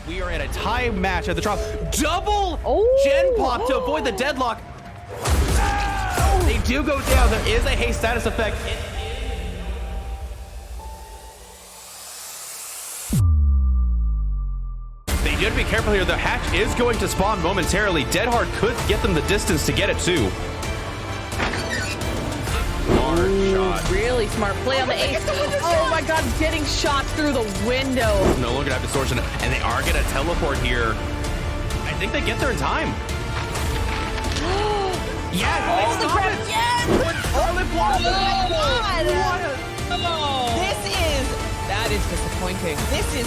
We are in a tie match at the drop. Double gen pop to avoid the deadlock. They do go down. There is a haste status effect. you have to be careful here. The hatch is going to spawn momentarily. Deadhard could get them the distance to get it too. Shot. Really smart play on the ace. Oh my god, getting shot through the window. No longer have distortion, and they are going to teleport here. I think they get there in time. Yes! Oh, the grab! Yes! Oh my god! That is disappointing. This is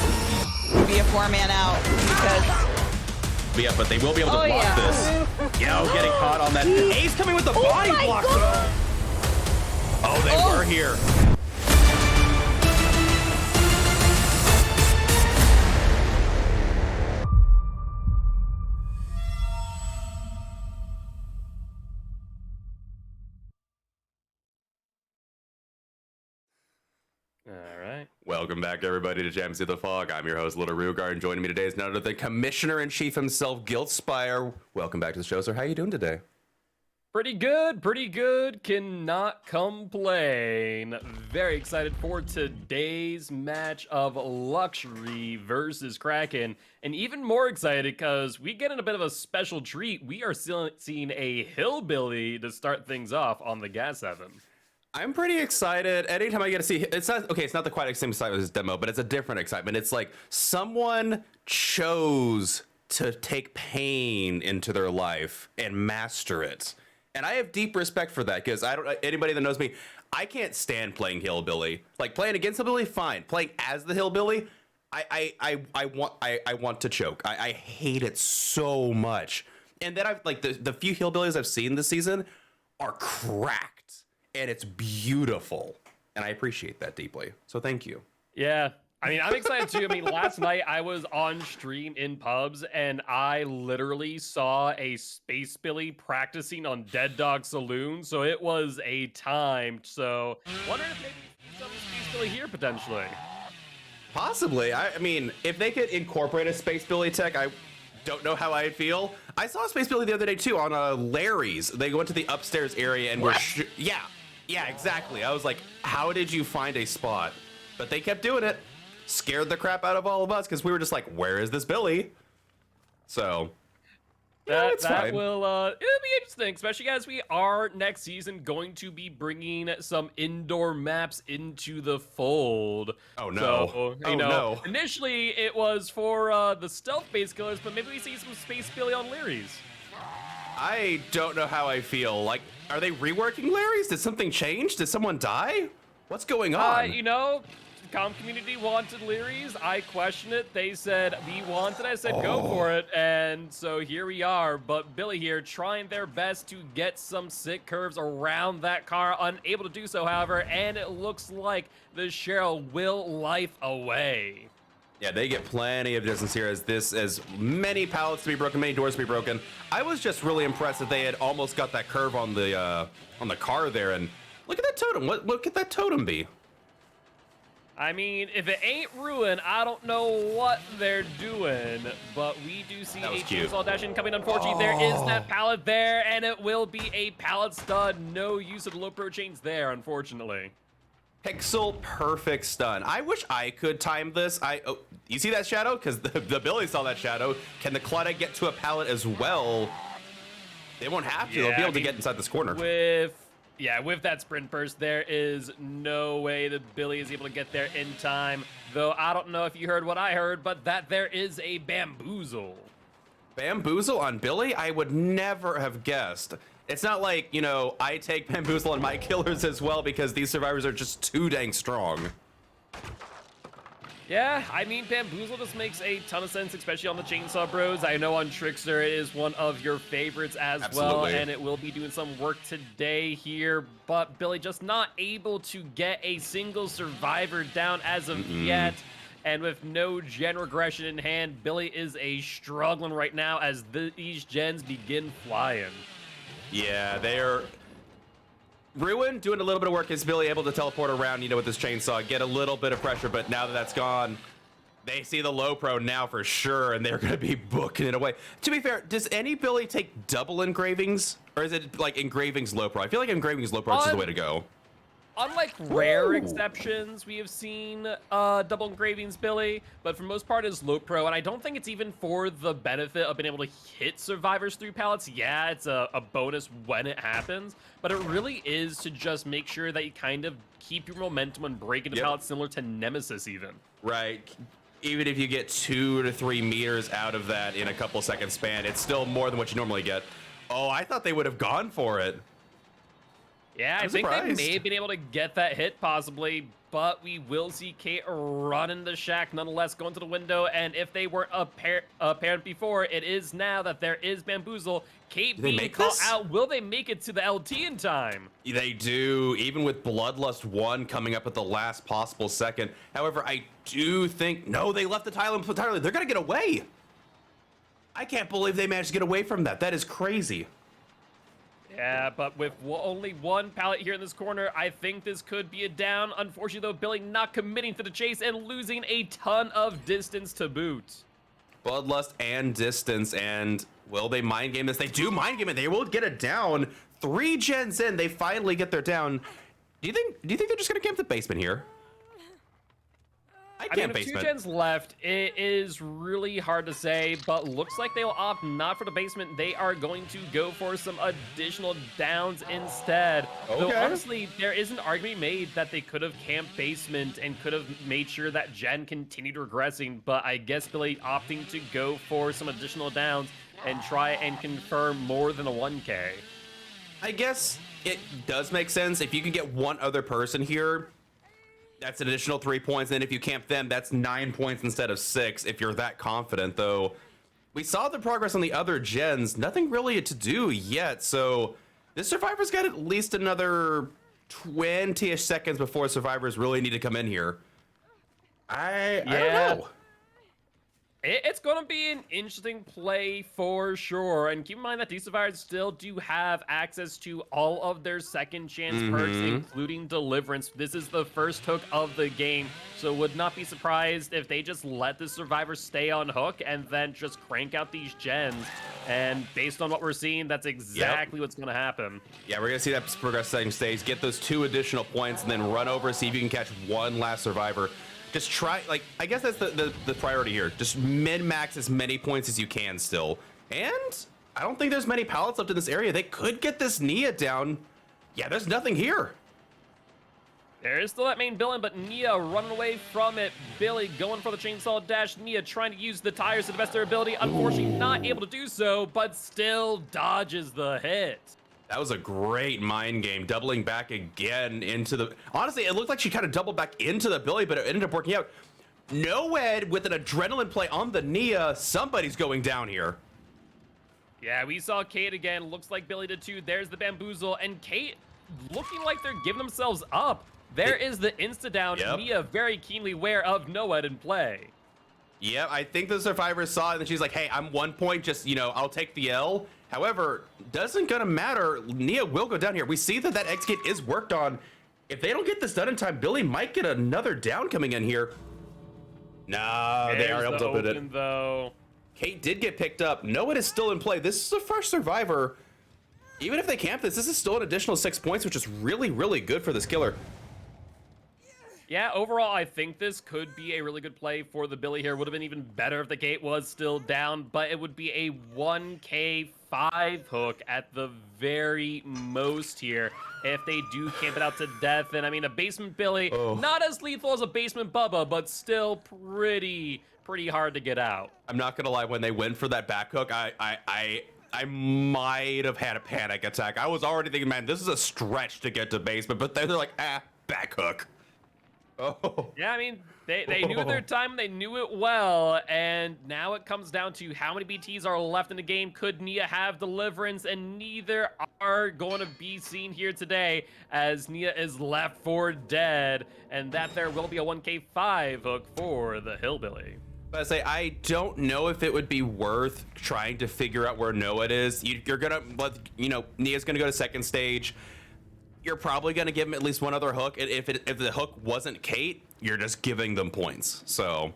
be a 4-man out because Yeah, but they will be able to block this. Yo, getting caught on that. Ace coming with the body block. Oh, they were here. All right. Welcome back, everybody, to Gems of the Fog. I'm your host, littlerugaard, and joining me today is none other than Commissioner-in-Chief himself, Giltspire. Welcome back to the show, sir. How are you doing today? Pretty good. Cannot complain. Very excited for today's match of Luxury versus Kraken. And even more excited because we get in a bit of a special treat. We are still seeing a hillbilly to start things off on the Gas 7. I'm pretty excited. Anytime I get to see, it's not the quite same excitement as this demo, but it's a different excitement. It's like someone chose to take pain into their life and master it. And I have deep respect for that because anybody that knows me, I can't stand playing hillbilly. Like playing against hillbilly, fine. Playing as the hillbilly, I want to choke. I hate it so much. And then I've like the few hillbillies I've seen this season are cracked, and it's beautiful, and I appreciate that deeply. So thank you. Yeah. I mean, I'm excited too. I mean, last night I was on stream in pubs and I literally saw a Space Billy practicing on Dead Dog Saloon. So it was a time. So wondering if maybe some Space Billy here potentially. Possibly. I mean, if they could incorporate a Space Billy tech, I don't know how I'd feel. I saw a Space Billy the other day too on Larry's. They went to the upstairs area and were yeah, exactly. I was like, how did you find a spot? But they kept doing it. Scared the crap out of all of us because we were just like, where is this Billy? So that will it'll be interesting, especially as we are next season going to be bringing some indoor maps into the fold. Oh no. So, no. Initially it was for the stealth-based killers, but maybe we see some Space Billy on Leary's. I don't know how I feel. Like, are they reworking Larry's? Did something change? Did someone die? What's going on? Comp community wanted Leary's. I questioned it. They said, we want it. I said, go for it. And so here we are. But Billy here trying their best to get some sick curves around that car. Unable to do so, however. And it looks like the Cheryl will life away. Yeah, they get plenty of distance here as many pallets to be broken, many doors to be broken. I was just really impressed that they had almost got that curve on the car there. And look at that totem. Look at that totem be. I mean, if it ain't Ruin, I don't know what they're doing, but we do see a chainsaw dash incoming. Unfortunately, there is that pallet there, and it will be a pallet stud. No use of the low pro chains there, unfortunately. Pixel perfect stun. I wish I could time this. You see that shadow? Because the Billy saw that shadow. Can the Claudette get to a pallet as well? They won't have to. They'll be able to get inside this corner. With that sprint burst, there is no way that Billy is able to get there in time. Though I don't know if you heard what I heard, but that there is a bamboozle. Bamboozle on Billy? I would never have guessed. It's not like, I take bamboozle on my killers as well because these survivors are just too dang strong. Yeah, I mean, Bamboozle just makes a ton of sense, especially on the Chainsaw Bros. I know on Trickster it is one of your favorites as well, and it will be doing some work today here, but Billy just not able to get a single survivor down as of yet, and with no gen regression in hand, Billy is struggling right now as these gens begin flying. Yeah, they're... Ruin doing a little bit of work. Is Billy able to teleport around, with this chainsaw, get a little bit of pressure, but now that that's gone, they see the low pro now for sure, and they're going to be booking it away. To be fair, does any Billy take double engravings, or is it like engravings low pro? I feel like engravings low pro is the way to go. unlike rare exceptions, we have seen double engravings, Billy, but for the most part is low pro, and I don't think it's even for the benefit of being able to hit survivors through pallets. Yeah, it's a bonus when it happens, but it really is to just make sure that you kind of keep your momentum and break into pallets, similar to Nemesis even. Right. Even if you get 2 to 3 meters out of that in a couple second span, it's still more than what you normally get. Oh, I thought they would have gone for it. Yeah, I think they may have been able to get that hit possibly, but we will see Kate run in the shack nonetheless, going to the window, and if they weren't apparent before, it is now that there is Bamboozle. Kate being called out. Will they make it to the LT in time? They do, even with Bloodlust 1 coming up at the last possible second. However, I do think, no, they left the tile entirely. They're going to get away. I can't believe they managed to get away from that. That is crazy. Yeah, but with only one pallet here in this corner, I think this could be a down. Unfortunately, though, Billy not committing to the chase and losing a ton of distance to boot. Bloodlust and distance, and will they mind game this? They do mind game it. They will get it down. 3 gens in, they finally get their down. Do you think they're just gonna camp the basement here? I mean, with 2 gens left, it is really hard to say, but looks like they will opt not for the basement. They are going to go for some additional downs instead. Okay. Though honestly, there is an argument made that they could have camped basement and could have made sure that gen continued regressing, but I guess Billy opting to go for some additional downs and try and confirm more than a 1K. I guess it does make sense. If you can get one other person here, that's an additional 3 points. And if you camp them, that's 9 points instead of 6. If you're that confident, though, we saw the progress on the other gens. Nothing really to do yet. So this survivor's got at least another 20-ish seconds before survivors really need to come in here. I don't know. It's going to be an interesting play for sure. And keep in mind that these survivors still do have access to all of their second chance perks, including Deliverance. This is the first hook of the game, so would not be surprised if they just let the survivors stay on hook and then just crank out these gens. And based on what we're seeing, that's exactly what's going to happen. Yeah, we're going to see that progress second stage, get those 2 additional points, and then run over, see if you can catch one last survivor. Just try, like, I guess that's the priority here. Just min-max as many points as you can still. And I don't think there's many pallets left in this area. They could get this Nia down. Yeah, there's nothing here. There is still that main villain, but Nia running away from it. Billy going for the chainsaw dash. Nia trying to use the tires to the best of their ability. Unfortunately, not able to do so, but still dodges the hit. That was a great mind game, doubling back again into the... Honestly, it looked like she kind of doubled back into the Billy, but it ended up working out. Noed with an adrenaline play on the Nia. Somebody's going down here. Yeah, we saw Kate again. Looks like Billy did too. There's the Bamboozle, and Kate looking like they're giving themselves up. There is the insta-down. Nia very keenly aware of Noed in play. Yeah, I think the survivor saw it, and she's like, hey, I'm 1 point, just, you know, I'll take the L. However, doesn't gonna matter. Nia will go down here. We see that X-Gate is worked on. If they don't get this done in time, Billy might get another down coming in here. Nah, they are able to open it. Though. Kate did get picked up. Noah is still in play. This is the first survivor. Even if they camp this is still an additional 6 points, which is really, really good for this killer. Yeah, overall, I think this could be a really good play for the Billy here. Would have been even better if the gate was still down, but it would be a 1K 5 hook at the very most here if they do camp it out to death. And I mean, a basement Billy, not as lethal as a basement Bubba, but still pretty hard to get out. I'm not gonna lie, when they went for that back hook, I might have had a panic attack. I was already thinking, man, this is a stretch to get to basement, but then they're like, back hook. Oh. Yeah, I mean, they knew their time, they knew it well, and now it comes down to how many BTs are left in the game. Could Nia have Deliverance? And neither are going to be seen here today, as Nia is left for dead, and that there will be a 1K5 hook for the Hillbilly. But I say, I don't know if it would be worth trying to figure out where Noah is. You're gonna, you know, Nia's gonna go to second stage. You're probably going to give him at least one other hook. If the hook wasn't Kate, you're just giving them points. So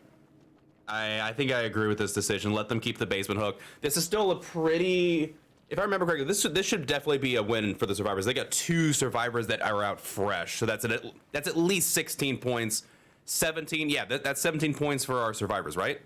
I think I agree with this decision. Let them keep the basement hook. This is still a pretty If I remember correctly, this should definitely be a win for the survivors. They got 2 survivors that are out fresh, so that's at least 16 points. 17, yeah, that's 17 points for our survivors, right?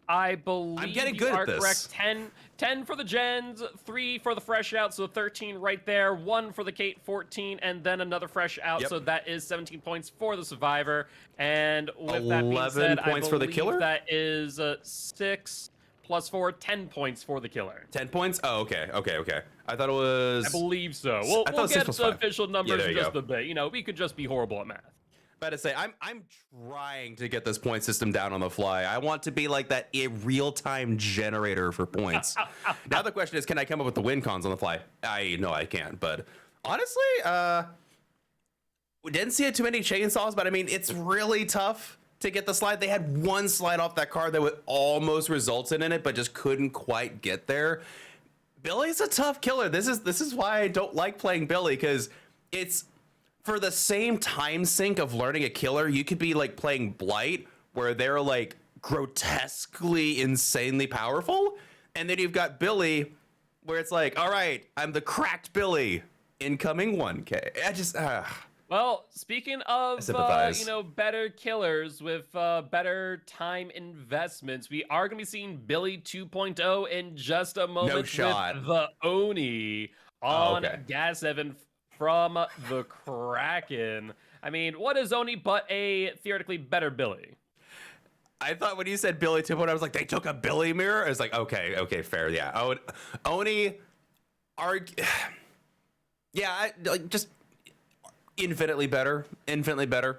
I believe I'm getting you good are at this. correct. 10 for the gens, 3 for the fresh out, so 13 right there. 1 for the Kate, 14, and then another fresh out, Yep. so that is 17 points for the survivor. And with that being 11 said, points I for the believe killer? that is 6 plus 4, 10 points for the killer. 10 points? Oh, okay. I thought it was. I believe so. I thought We'll 6 get plus the 5. official numbers there in you just go. a bit. You know, we could just be horrible at math. About to say, I'm trying to get this point system down on the fly. I want to be like that a real-time generator for points. Now the question is, can I come up with the win cons on the fly? I know I can, but honestly, we didn't see it too many chainsaws, but I mean, it's really tough to get the slide. They had one slide off that card that would almost resulted in it, but just couldn't quite get there. Billy's a tough killer. This is why I don't like playing Billy, because it's for the same time sink of learning a killer. You could be like playing Blight, where they're like grotesquely, insanely powerful, and then you've got Billy, where it's like, all right, I'm the cracked Billy, incoming 1K. I just Well, speaking of sympathize. you know, better killers with better time investments, we are going to be seeing Billy 2.0 in just a moment shot. with the Oni on Gas 7 from the Kraken. I mean, what is Oni but a theoretically better Billy? I thought when you said Billy 2.0, I was like, they took a Billy mirror? I was like, okay, fair, yeah. Oni, yeah, like just infinitely better,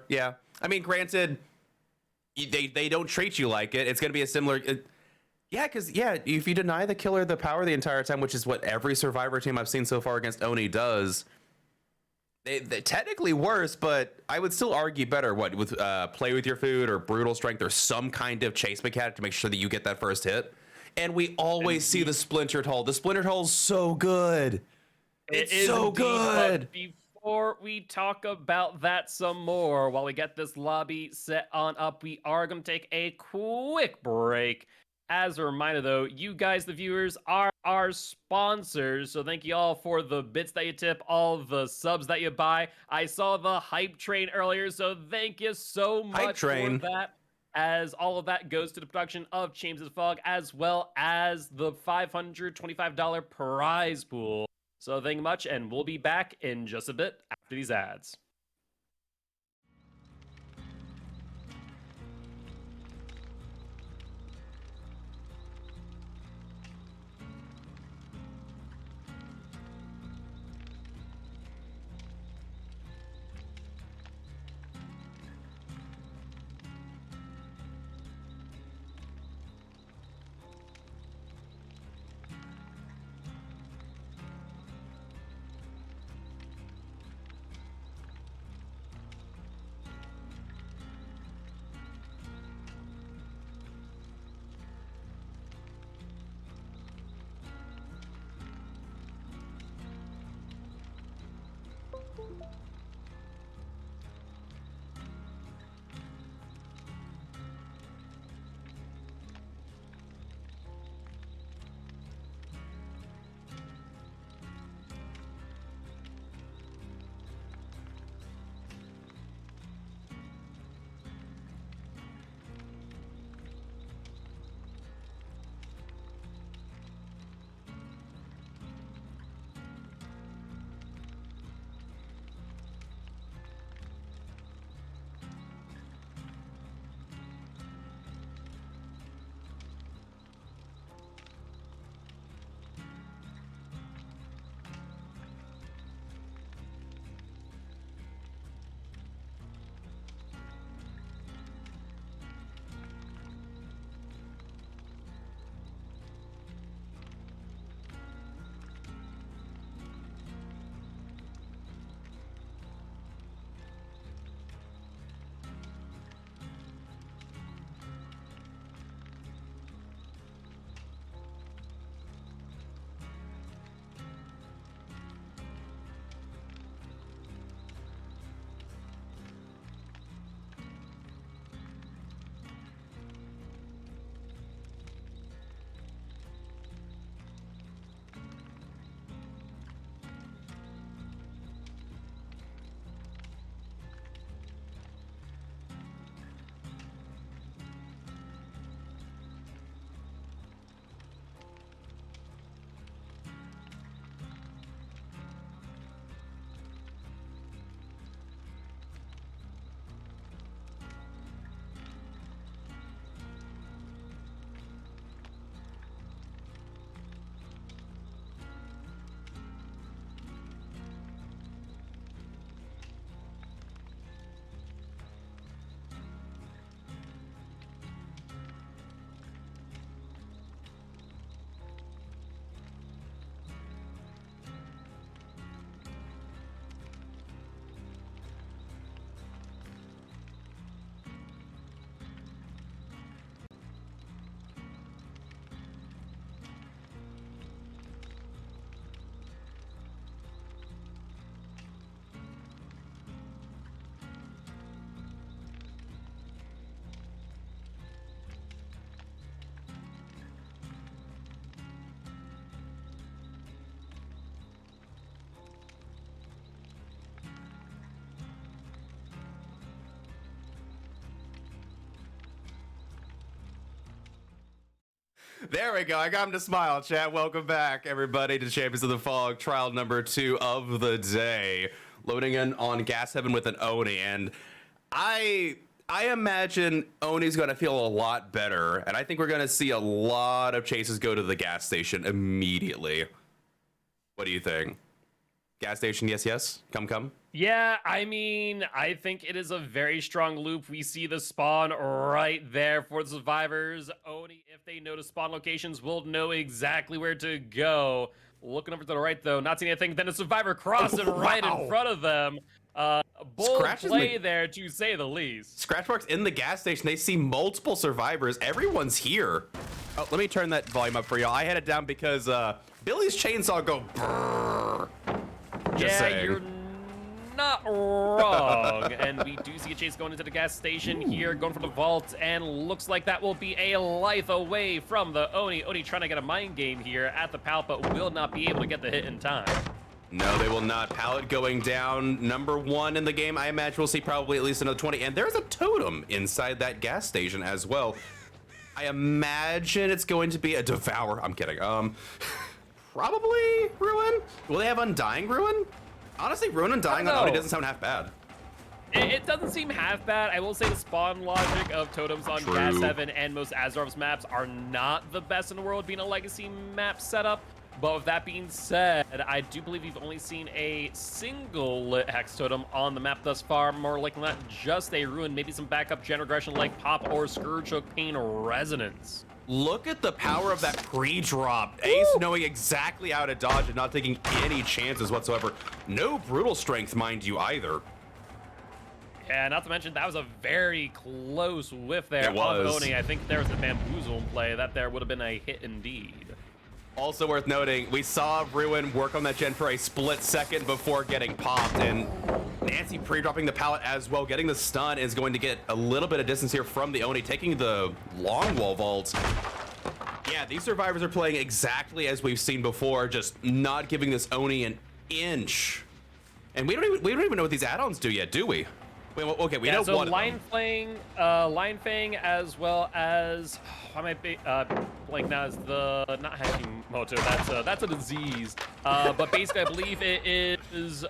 yeah. I mean, granted, they don't treat you like it. It's going to be a similar... yeah, because, if you deny the killer the power the entire time, which is what every Survivor team I've seen so far against Oni does, they technically worse, but I would still argue better. What, with play with your food or brutal strength or some kind of chase mechanic to make sure that you get that first hit. And we always see the splintered hull. The splintered hull's so good. It's so good. But before we talk about that some more, while we get this lobby set on up, we are going to take a quick break. As a reminder, though, you guys, the viewers, are our sponsors. So thank you all for the bits that you tip, all the subs that you buy. I saw the hype train earlier, so thank you so much for that. As all of that goes to the production of James' Fog, as well as the $525 prize pool. So thank you much, and we'll be back in just a bit after these ads. There we go. I got him to smile, chat. Welcome back, everybody, to Champions of the Fog, trial number 2 of the day. Loading in on Gas Heaven with an Oni, and I imagine Oni's going to feel a lot better, and I think we're going to see a lot of chases go to the gas station immediately. What do you think? Gas station, yes, yes? Come. Yeah, I mean, I think it is a very strong loop. We see the spawn right there for the survivors. Oni, if they notice spawn locations, will know exactly where to go. Looking over to the right, though, not seeing anything. Then a survivor crossing right in front of them. Bold play there, to say the least. Scratchmarks in the gas station. They see multiple survivors. Everyone's here. Oh, let me turn that volume up for y'all. I had it down because Billy's chainsaw go brrrr. Just saying. You're not wrong. And we do see a chase going into the gas station here, going for the vault, and looks like that will be a life away from the Oni. Oni trying to get a mind game here at the pallet, but will not be able to get the hit in time. No, they will not. Pallet going down. Number 1 in the game. I imagine we'll see probably at least another 20. And there's a totem inside that gas station as well. I imagine it's going to be a Devour. I'm kidding. Probably Ruin? Will they have Undying Ruin? Honestly, Ruin Undying on Oni doesn't sound half bad. It doesn't seem half bad. I will say the spawn logic of totems on Gas Heaven and most Azeroth's maps are not the best in the world, being a legacy map setup. But with that being said, I do believe we've only seen a single lit hex totem on the map thus far. More likely not just a Ruin, maybe some backup gen regression like Pop or Scourge Hook Pain Resonance. Look at the power of that pre-drop. Ace knowing exactly how to dodge and not taking any chances whatsoever. No brutal strength, mind you, either. Yeah, not to mention that was a very close whiff there. It was. Oni. I think there was the bamboozle in play. That there would have been a hit indeed. Also worth noting, we saw Ruin work on that gen for a split second before getting popped, and Nancy pre-dropping the pallet as well. Getting the stun is going to get a little bit of distance here from the Oni, taking the long wall vault. Yeah, these survivors are playing exactly as we've seen before, just not giving this Oni an inch. And we don't even know what these add-ons do yet, do we? Wait, okay, we know one of them. Line Fang, as well as I might be blank now is the not Hashimoto. That's a disease. But basically, I believe it is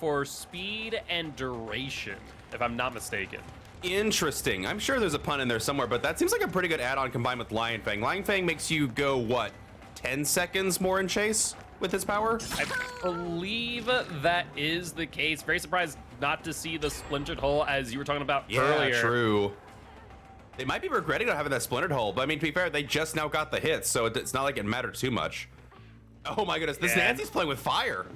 for speed and duration, if I'm not mistaken. Interesting. I'm sure there's a pun in there somewhere, but that seems like a pretty good add-on combined with Lion Fang. Lion Fang makes you go what, 10 seconds more in chase with his power? I believe that is the case. Very surprised not to see the splintered hull as you were talking about earlier. Yeah, true. They might be regretting not having that splintered hull, but I mean, to be fair, they just now got the hits, so it's not like it mattered too much. Oh my goodness, this Nancy's playing with fire.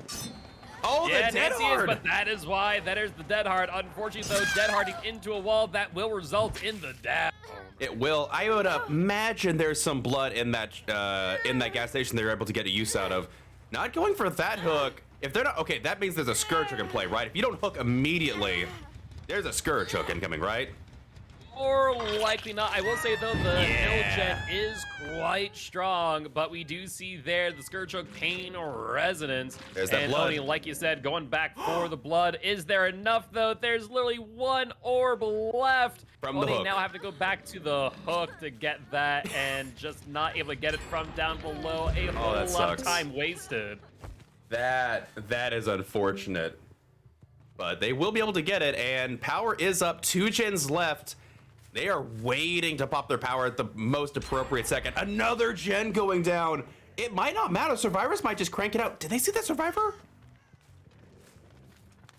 Oh, yeah, the Dead Nancy Hard. But that is why. That is the Dead Hard. Unfortunately, though, Dead Harding into a wall, that will result in the down. It will. I would imagine there's some blood in that gas station they're able to get a use out of. Not going for that hook. If they're not, okay, that means there's a Scourge hook in play, right? If you don't hook immediately, there's a Scourge hook incoming, right? Or likely not. I will say, though, the hill gen is quite strong, but we do see there the Scourge Hook Pain Resonance. There's that blood. Oni, like you said, going back for the blood. Is there enough, though? There's literally one orb left. From the hook. Now have to go back to the hook to get that, and just not able to get it from down below. A whole lot of time wasted. That is unfortunate. But they will be able to get it, and power is up. 2 gens left. They are waiting to pop their power at the most appropriate second. Another gen going down. It might not matter. Survivors might just crank it out. Did they see that survivor?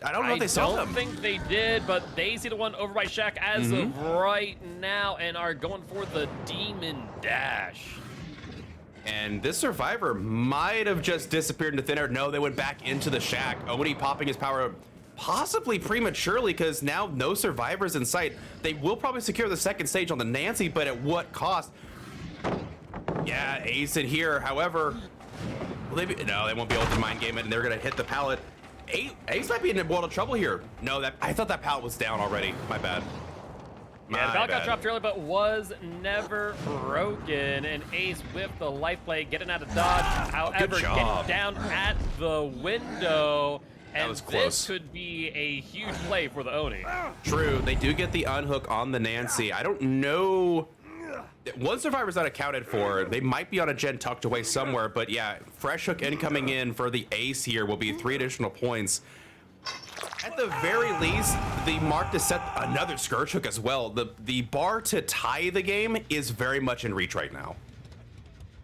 I don't know if they saw them. I don't think they did, but they see the one over by Shaq as of right now and are going for the Demon Dash. And this survivor might have just disappeared into thin air. No, they went back into the shack. Oni popping his power possibly prematurely because now no survivors in sight. They will probably secure the second stage on the Nancy, but at what cost? Yeah, Ace in here. However, will they no, they won't be able to mind game it, and they're gonna hit the pallet. Ace might be in a world of trouble here. No, I thought that pallet was down already. My bad. Yeah, the pallet got dropped early, but was never broken. And Ace with the life play, getting out of dodge. However, getting down at the window. And was close. This could be a huge play for the Oni. True, they do get the unhook on the Nancy. I don't know one survivor's not accounted for. They might be on a gen tucked away somewhere, but yeah, fresh hook incoming in for the ace here will be 3 additional points. At the very least, the mark to set another scourge hook as well. The bar to tie the game is very much in reach right now.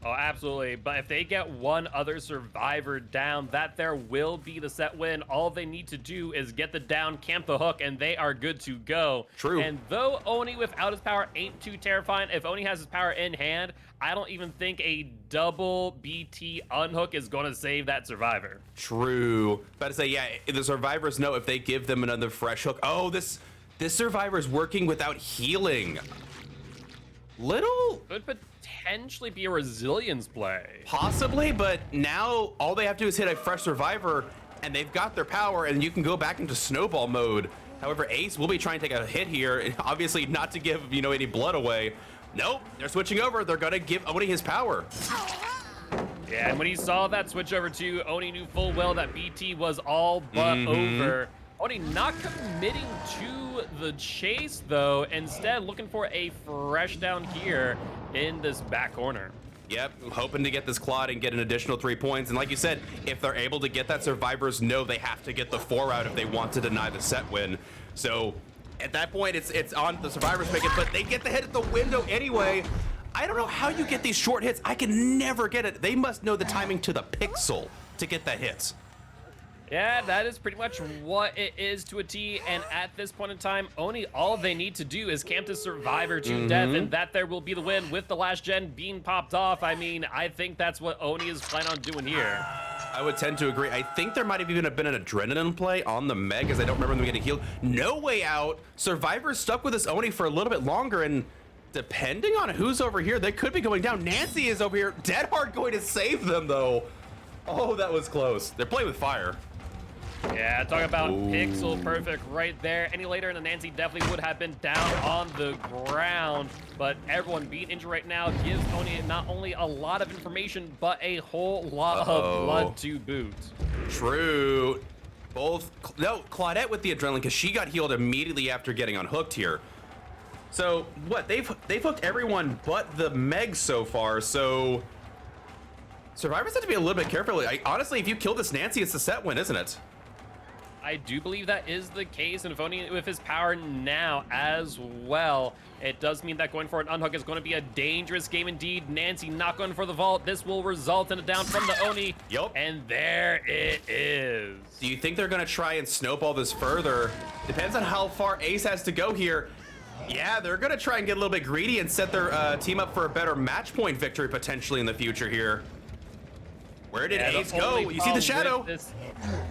Oh, absolutely. But if they get one other survivor down, that there will be the set win. All they need to do is get the down, camp the hook, and they are good to go. True. And though Oni without his power ain't too terrifying, if Oni has his power in hand, I don't even think a double BT unhook is going to save that survivor. True. About to say, yeah, the survivors know if they give them another fresh hook. Oh, this survivor's working without healing. Little Could potentially be a resilience play. possibly, but now all they have to do is hit a fresh survivor and they've got their power and you can go back into snowball mode. However, Ace will be trying to take a hit here, obviously not to give, any blood away. Nope, they're switching over. They're gonna give Oni his power. Yeah, and when he saw that switch over to Oni, knew full well that BT was all but over. Oni not committing to the chase, though, instead looking for a fresh down here in this back corner. Yep, hoping to get this Claude and get an additional 3 points. And like you said, if they're able to get that, survivors know they have to get the 4 out if they want to deny the set win. So at that point, it's on the survivors make it, but they get the hit at the window anyway. I don't know how you get these short hits. I can never get it. They must know the timing to the pixel to get that hit. Yeah, that is pretty much what it is to a T, and at this point in time, Oni, all they need to do is camp the survivor to death, and that there will be the win with the last gen being popped off. I mean, I think that's what Oni is planning on doing here. I would tend to agree. I think there might have even been an adrenaline play on the Meg, as I don't remember them getting healed. No way out. Survivors stuck with this Oni for a little bit longer, and depending on who's over here, they could be going down. Nancy is over here. Dead Hard going to save them, though. Oh, that was close. They're playing with fire. Yeah, talk about pixel perfect right there. Any later, and the Nancy definitely would have been down on the ground. But everyone being injured right now gives Oni not only a lot of information, but a whole lot of blood to boot. True. Claudette with the adrenaline, because she got healed immediately after getting unhooked here. So what? They've hooked everyone but the Meg so far. So survivors have to be a little bit careful. Honestly, if you kill this Nancy, it's a set win, isn't it? I do believe that is the case, and if Oni with his power now as well, it does mean that going for an unhook is going to be a dangerous game indeed. Nancy not going for the vault. This will result in a down from the Oni. Yup. And there it is. Do you think they're going to try and snowball this further? Depends on how far Ace has to go here. Yeah, they're going to try and get a little bit greedy and set their team up for a better match point victory potentially in the future here. Where did Ace go? You see the shadow?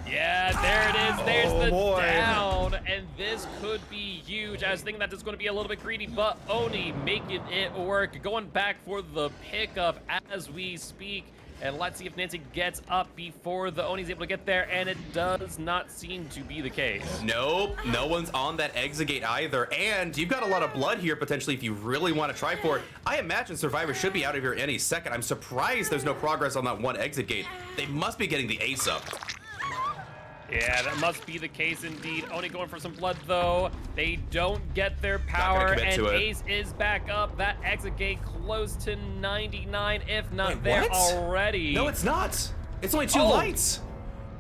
Yeah, there it is. There's the down. And this could be huge. I was thinking that it's going to be a little bit greedy, but Oni making it work. Going back for the pickup as we speak. And let's see if Nancy gets up before the Oni's able to get there, and it does not seem to be the case. Nope, no one's on that exit gate either, and you've got a lot of blood here potentially if you really want to try for it. I imagine survivors should be out of here any second. I'm surprised there's no progress on that one exit gate. They must be getting the ace up. Yeah, that must be the case indeed. Oni going for some blood, though. They don't get their power, and Ace is back up. That exit gate close to 99, if not there already. No, it's not. It's only 2 lights.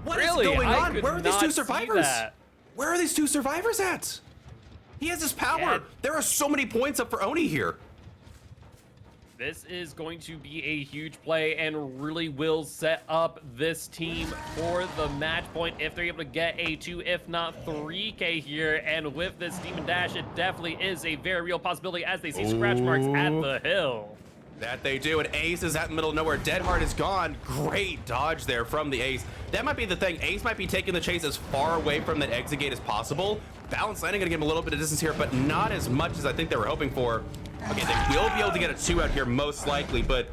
What is going on? Where are these 2 survivors? Where are these 2 survivors at? He has his power. Yeah. There are so many points up for Oni here. This is going to be a huge play and really will set up this team for the match point if they're able to get a 2, if not 3K here. And with this Demon Dash, it definitely is a very real possibility as they see scratch marks at the hill. That they do, and Ace is out in the middle of nowhere. Dead Hard is gone. Great dodge there from the Ace. That might be the thing. Ace might be taking the chase as far away from that exit gate as possible. Balance landing gonna give him a little bit of distance here, but not as much as I think they were hoping for. Okay, they will be able to get a 2 out here most likely, but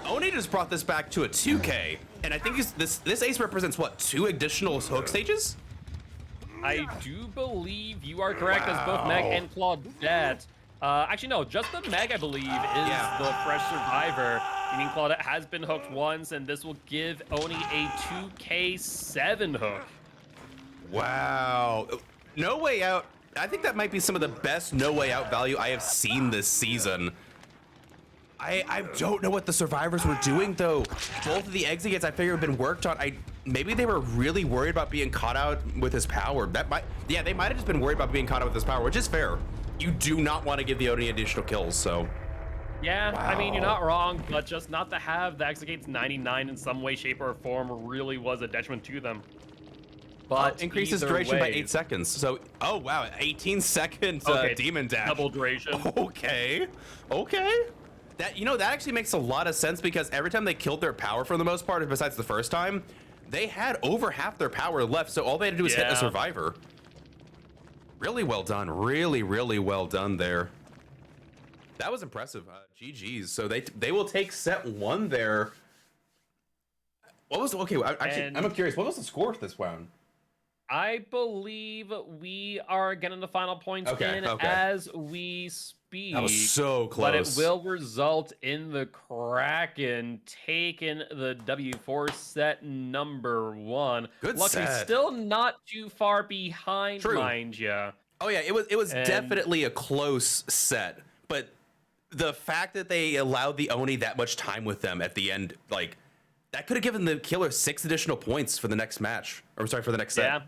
Oni just brought this back to a 2K, and I think this Ace represents, what, 2 additional hook stages? I do believe you are correct, as both Meg and Claudette. Actually, no, just the Meg, I believe, is the fresh survivor. Meaning Claudette has been hooked once, and this will give Oni a 2K7 hook. Wow. No Way Out. I think that might be some of the best No Way Out value I have seen this season. I don't know what the survivors were doing though. Both of the exegates I figure have been worked on. Maybe they were really worried about being caught out with his power. They might have just been worried about being caught out with his power, which is fair. You do not want to give the Oni additional kills, so. Yeah, Wow. I mean, you're not wrong, but just not to have the Exegate's 99 in some way, shape, or form really was a detriment to them. But increases duration by 8 seconds. So, oh wow, 18-second demon dash. Double duration. Okay. That that actually makes a lot of sense because every time they killed their power for the most part, besides the first time, they had over half their power left. So all they had to do was hit a survivor. Really well done. Really, really well done there. That was impressive. GG's. So they will take set 1 there. What was I'm curious. What was the score for this round? I believe we are getting the final points as we speak. That was so close. But it will result in the Kraken taking the W4 set number 1. Good Luckily, set. still not too far behind, True. mind you. Oh yeah, it was definitely a close set, but the fact that they allowed the Oni that much time with them at the end, like that could have given the killer 6 additional points for the next match, or sorry, for the next set. Yeah.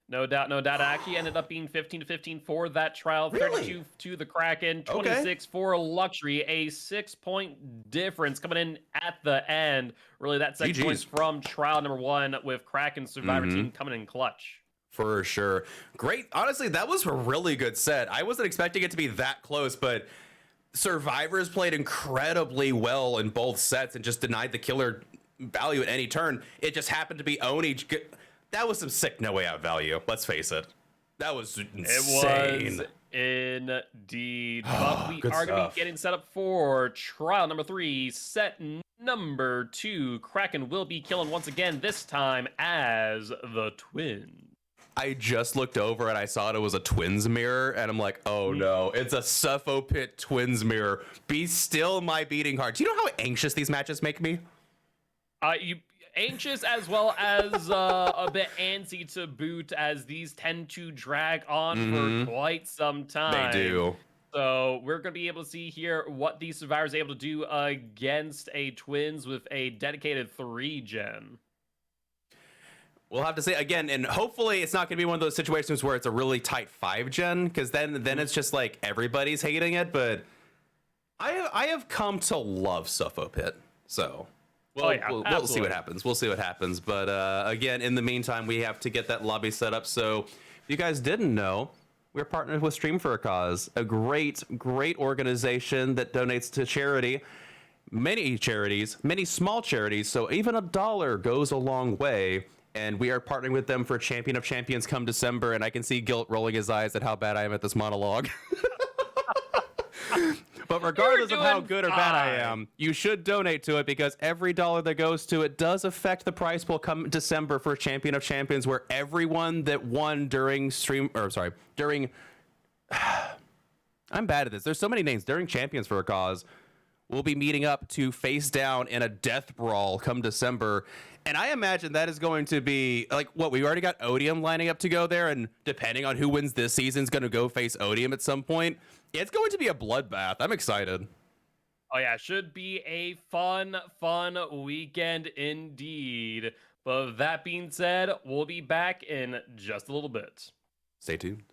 No doubt, no doubt. It actually ended up being 15-15 for that trial. Really? 32 to the Kraken, 26 for Luxury. A 6-point difference coming in at the end. Really, that 6 points from trial number 1 with Kraken Survivor team coming in clutch. For sure. Great. Honestly, that was a really good set. I wasn't expecting it to be that close, but Survivors played incredibly well in both sets and just denied the killer value at any turn. It just happened to be Oni. That was some sick no way out value. Let's face it. That was insane. It was indeed. But we are going to be getting set up for trial number 3, set number 2. Kraken will be killing once again, this time as the Twins. I just looked over and I saw it was a Twins mirror, and I'm like, oh no, it's a Suffopit Twins mirror. Be still, my beating heart. Do you know how anxious these matches make me? You anxious as well as a bit antsy to boot, as these tend to drag on for quite some time. They do. So we're going to be able to see here what these survivors are able to do against a Twins with a dedicated 3-gen. We'll have to say again, and hopefully it's not going to be one of those situations where it's a really tight 5-gen, because then it's just like everybody's hating it. But I have come to love Suffopit, so we'll see what happens. We'll see what happens. But again, in the meantime, we have to get that lobby set up. So if you guys didn't know, we're partnered with Stream for a Cause, a great organization that donates to charity. Many charities, many small charities. So even $1 goes a long way. And we are partnering with them for Champion of Champions come December, and I can see Gilt rolling his eyes at how bad I am at this monologue. But regardless of how good or bad I am, you should donate to it, because every dollar that goes to it does affect the prize pool come December for Champion of Champions, where everyone that won during I'm bad at this. There's so many names. During Champions for a Cause, we'll be meeting up to face down in a death brawl come December. And I imagine that is going to be like, what, we already got Odium lining up to go there, and depending on who wins this season is going to go face Odium at some point. It's going to be a bloodbath. I'm excited. Oh yeah, should be a fun weekend indeed. But that being said, we'll be back in just a little bit. Stay tuned.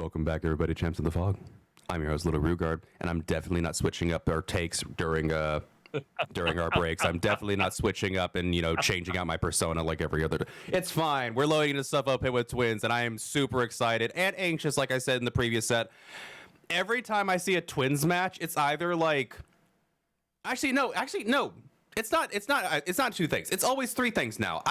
Welcome back, everybody. Champs in the Fog. I'm your host, littlerugaard, and I'm definitely not switching up our takes during our breaks. I'm definitely not switching up and changing out my persona like every other. It's fine. We're loading this stuff up here with Twins, and I am super excited and anxious. Like I said in the previous set, every time I see a Twins match, it's either like, actually no. It's not two things. It's always three things now.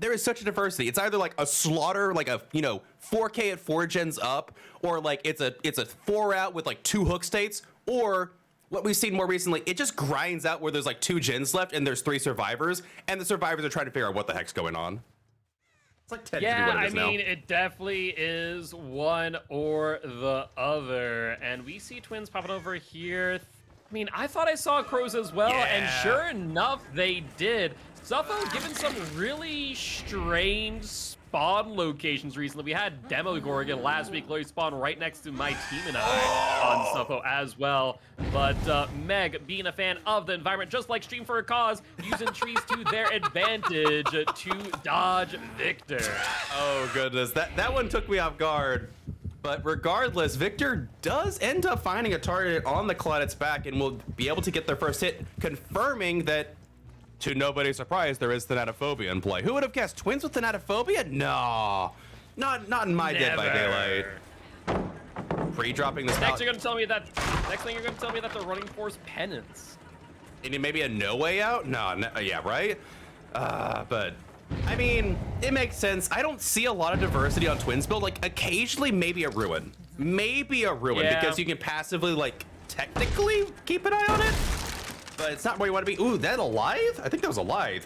There is such a diversity. It's either like a slaughter, like a 4K at 4 gens up, or like it's a 4 out with like 2 hook states, or what we've seen more recently, it just grinds out where there's like 2 gens left and there's 3 survivors, and the survivors are trying to figure out what the heck's going on. It's like 10 yeah, what it I is mean, now. it definitely is one or the other, and we see Twins popping over here. I mean, I thought I saw crows as well, and sure enough, they did. Suffo given some really strange spawn locations recently. We had Demogorgon last week, literally spawned right next to my team and I on Suffo as well. But Meg, being a fan of the environment, just like Stream for a Cause, using trees to their advantage to dodge Victor. Oh goodness, that one took me off guard. But regardless, Victor does end up finding a target on the Claudette's back and will be able to get their first hit, confirming that, to nobody's surprise, there is Thanatophobia in play. Who would have guessed? Twins with Thanatophobia? No. Not in my Dead by Daylight. Pre-dropping this Next thing you're gonna tell me that they're running Force Penance. And maybe a no way out? No, yeah, right? But I mean, it makes sense. I don't see a lot of diversity on Twins build. Like, occasionally, maybe a Ruin. Because you can passively, like, technically keep an eye on it. But it's not where you want to be. Ooh, that a Lithe? I think that was a Lithe.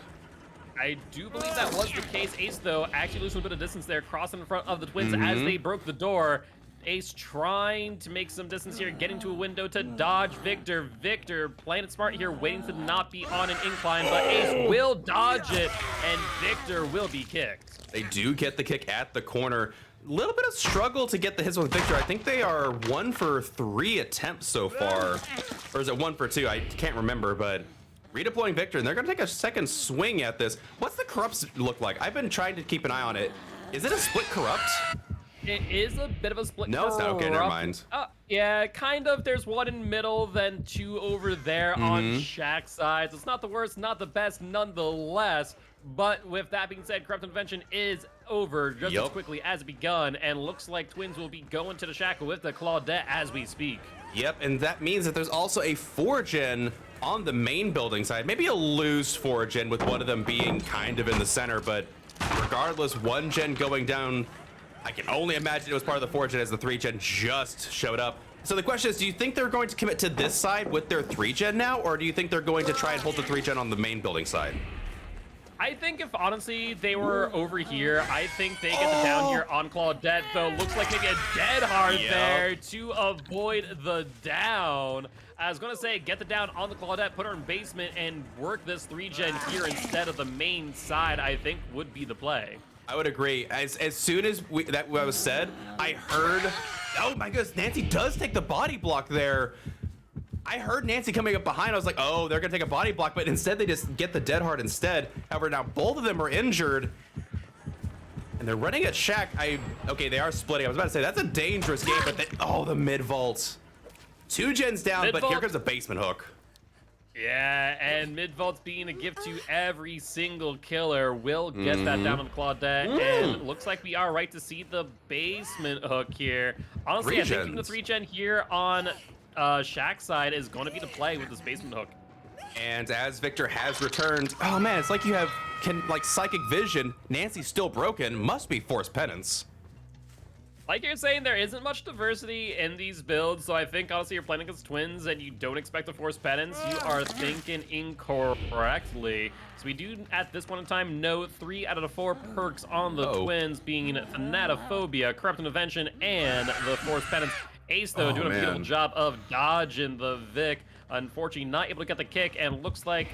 I do believe that was the case. Ace, though, actually losing a bit of distance there, crossing in front of the Twins as they broke the door. Ace trying to make some distance here, getting to a window to dodge Victor. Victor playing it smart here, waiting to not be on an incline, but Ace will dodge it, and Victor will be kicked. They do get the kick at the corner. Little bit of struggle to get the hits with Victor. I think they are 1 for 3 attempts so far. Or is it 1 for 2? I can't remember, but redeploying Victor, and they're gonna take a second swing at this. What's the corrupts look like? I've been trying to keep an eye on it. Is it a split corrupt? It is a bit of a split. No, it's not. Okay, never mind. Yeah, kind of. There's one in middle, then 2 over there on Shaq's side. So it's not the worst, not the best, nonetheless. But with that being said, Corrupt Intervention is over just as quickly as it begun, and looks like Twins will be going to the Shaq with the Claudette as we speak. Yep, and that means that there's also a 4-gen on the main building side. Maybe a loose 4-gen with one of them being kind of in the center, but regardless, 1-gen going down. I can only imagine it was part of the 4-gen as the 3-gen just showed up. So the question is, do you think they're going to commit to this side with their 3-gen now, or do you think they're going to try and hold the 3-gen on the main building side? I think if, honestly, they were over here, I think they get the down here on Claudette, though. Looks like maybe a dead hard there to avoid the down. I was going to say, get the down on the Claudette, put her in basement, and work this 3-gen here instead of the main side, I think would be the play. I would agree. As soon as that was said, I heard, oh my goodness, Nancy does take the body block there. I heard Nancy coming up behind. I was like, oh, they're gonna take a body block, but instead they just get the dead hard instead. However, now both of them are injured, and they're running at Shaq. Okay, they are splitting. I was about to say that's a dangerous game, but the mid vault. 2 gens down, but here comes a basement hook. Yeah, and mid-vault's being a gift to every single killer. Will get that down on the Claudette, and it looks like we are right to see the basement hook here. Honestly, I think the 3-gen here on Shaq's side is going to be the play with this basement hook. And as Victor has returned, oh man, it's like you have like psychic vision. Nancy's still broken, must be Force Penance. Like you're saying, there isn't much diversity in these builds, so I think honestly you're playing against Twins and you don't expect to Force Penance, you are thinking incorrectly. So we do, at this point in time, know 3 out of the 4 perks on the Twins, being Thanatophobia, Corrupt Intervention, and the Force Penance. Ace, though, doing a beautiful job of dodging the Vic. Unfortunately, not able to get the kick, and looks like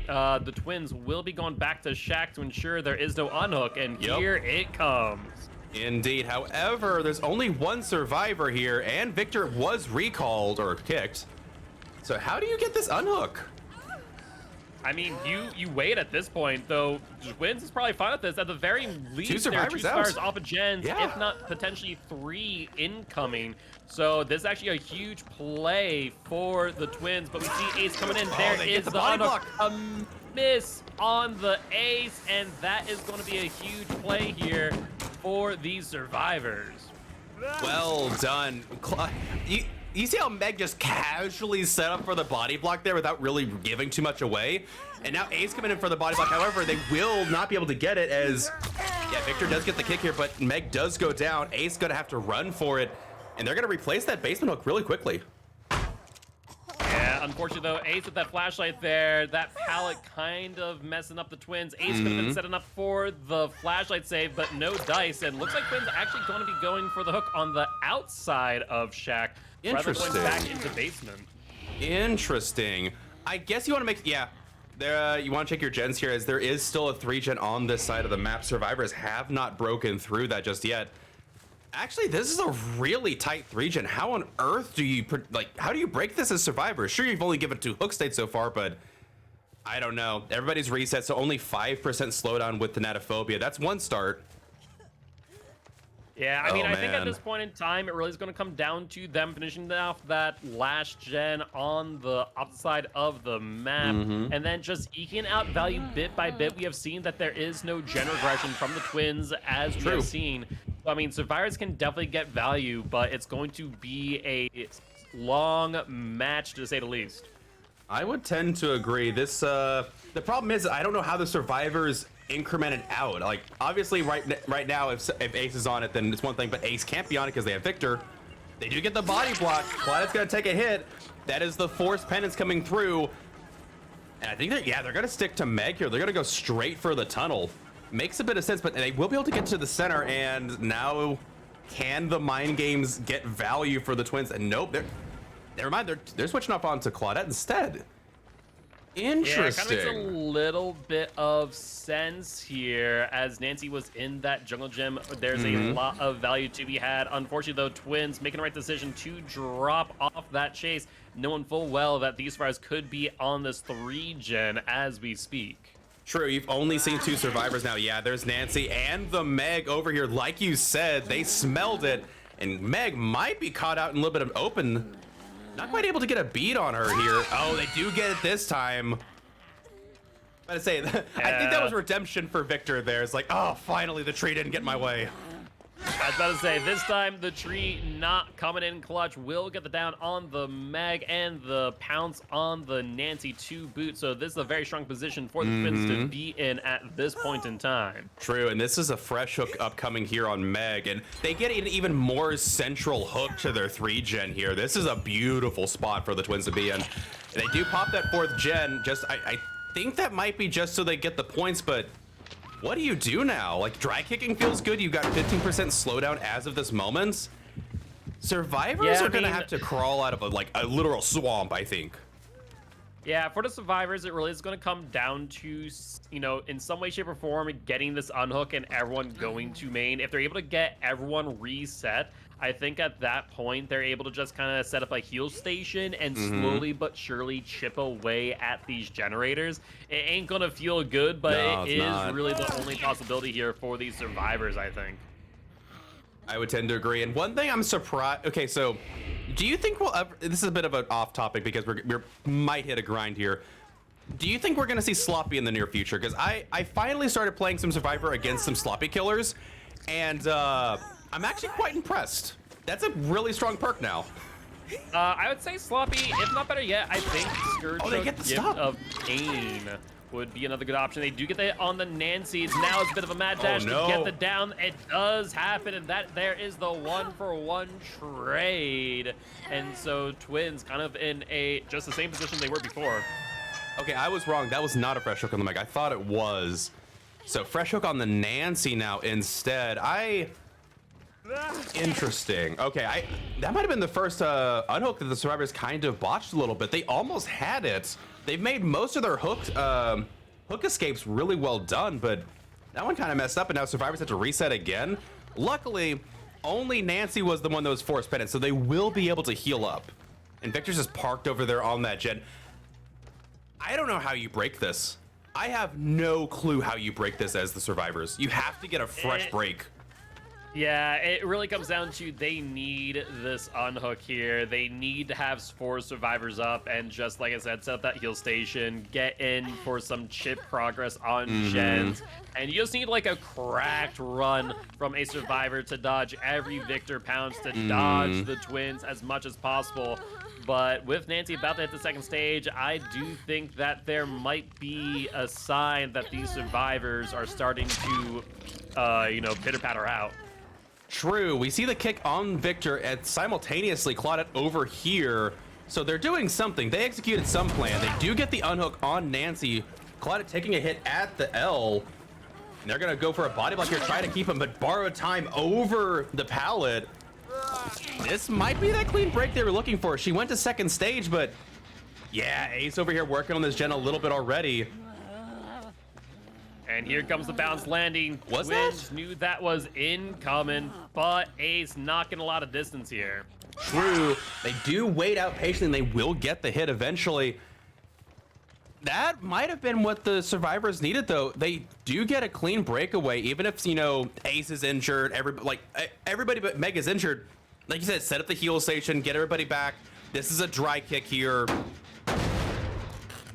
the Twins will be going back to Shaq to ensure there is no unhook, and here it comes. Indeed. However, there's only 1 survivor here, and Victor was recalled or kicked. So how do you get this unhook? I mean, you wait at this point, though. Twins is probably fine with this. At the very least, there are 2 survivors off of gens, if not potentially 3 incoming. So this is actually a huge play for the Twins, but we see Ace coming in. There is the body block. A miss on the Ace, and that is going to be a huge play here for these survivors. Well done. You see how Meg just casually set up for the body block there without really giving too much away? And now Ace coming in for the body block. However, they will not be able to get it as, yeah, Victor does get the kick here, but Meg does go down. Ace gonna have to run for it, and they're gonna replace that basement hook really quickly. Yeah, unfortunately though, Ace with that flashlight there, that pallet kind of messing up the Twins. Ace could have been setting up for the flashlight save, but no dice, and looks like Twins are actually going to be going for the hook on the outside of Shack. Interesting. Rather than going back into basement. Interesting. I guess you want to make, yeah, there. You want to check your gens here, as there is still a 3-gen on this side of the map. Survivors have not broken through that just yet. Actually, this is a really tight 3-gen. How on earth do you, how do you break this as survivors? Sure, you've only given 2 hook states so far, but I don't know. Everybody's reset, so only 5% slowdown with the Natophobia. That's one start. Yeah, I mean, I think at this point in time, it really is going to come down to them finishing off that last gen on the opposite side of the map, and then just eking out value bit by bit. We have seen that there is no gen regression from the Twins, as we have seen. So, I mean, survivors can definitely get value, but it's going to be a long match, to say the least. I would tend to agree. This, the problem is, I don't know how the survivors incremented out. Like, obviously right now, if Ace is on it, then it's one thing, but Ace can't be on it because they have Victor. They do get the body block. Clad's gonna take a hit. That is the forced penance coming through. And I think they're gonna stick to Meg here. They're gonna go straight for the tunnel. Makes a bit of sense, but they will be able to get to the center, and now can the mind games get value for the Twins? And nope, never mind, they're switching off onto Claudette instead. Interesting. Yeah, it kind of makes a little bit of sense here, as Nancy was in that jungle gym. There's a lot of value to be had. Unfortunately, though, Twins making the right decision to drop off that chase, knowing full well that these fires could be on this 3-gen as we speak. True, you've only seen 2 survivors now. Yeah, there's Nancy and the Meg over here. Like you said, they smelled it, and Meg might be caught out in a little bit of open. Not quite able to get a beat on her here. Oh, they do get it this time. I say, I think that was redemption for Victor there. It's like, oh, finally the tree didn't get in my way. I was about to say, this time the tree not coming in clutch will get the down on the Meg and the pounce on the Nancy to boot. So this is a very strong position for the Twins to be in at this point in time. True, and this is a fresh hook upcoming here on Meg, and they get an even more central hook to their 3-gen here. This is a beautiful spot for the Twins to be in. And they do pop that 4th gen. I think that might be just so they get the points, but what do you do now? Like, dry kicking feels good. You got 15% slowdown as of this moment. Survivors are gonna have to crawl out of a literal swamp, I think. Yeah, for the survivors, it really is going to come down to, you know, in some way, shape, or form, getting this unhook and everyone going to main. If they're able to get everyone reset, I think at that point, they're able to just kind of set up a heal station and slowly but surely chip away at these generators. It ain't going to feel good, but it is really the only possibility here for these survivors, I think. I would tend to agree. And one thing I'm surprised... Okay, so do you think we'll ever... This is a bit of an off topic because we might hit a grind here. Do you think we're going to see Sloppy in the near future? Because I finally started playing some Survivor against some Sloppy killers, and I'm actually quite impressed. That's a really strong perk now. I would say Sloppy, if not better yet, I think Scourge Gift of Pain would be another good option. They do get that on the Nancy's. Now it's a bit of a mad dash to get the down. It does happen, and that there is the 1-for-1 trade. And so Twins kind of in just the same position they were before. Okay, I was wrong. That was not a fresh hook on the Meg. I thought it was. So fresh hook on the Nancy now instead. Interesting. Okay, that might have been the first unhook that the survivors kind of botched a little bit. They almost had it. They've made most of their hook escapes really well done, but that one kind of messed up, and now survivors have to reset again. Luckily, only Nancy was the one that was forced penance, so they will be able to heal up. And Victor's just parked over there on that gen. I don't know how you break this. I have no clue how you break this as the survivors. You have to get a fresh break. Yeah, it really comes down to they need this unhook here. They need to have 4 survivors up and just, like I said, set up that heal station, get in for some chip progress on gens. And you just need like a cracked run from a survivor to dodge every Victor pounce, to dodge the twins as much as possible. But with Nancy about to hit the second stage, I do think that there might be a sign that these survivors are starting to, you know, pitter-patter out. True. We see the kick on Victor and simultaneously Claudette over here. So they're doing something. They executed some plan. They do get the unhook on Nancy. Claudette taking a hit at the L. And they're going to go for a body block here, try to keep him, but borrow time over the pallet. This might be that clean break they were looking for. She went to second stage, but yeah, Ace over here working on this gen a little bit already. And here comes the bounce landing. Was Twins that? knew that was incoming, but Ace not getting a lot of distance here. True. They do wait out patiently and they will get the hit eventually. That might have been what the survivors needed, though. They do get a clean breakaway, even if, you know, Ace is injured, everybody but Meg is injured. Like you said, set up the heal station, get everybody back. This is a dry kick here.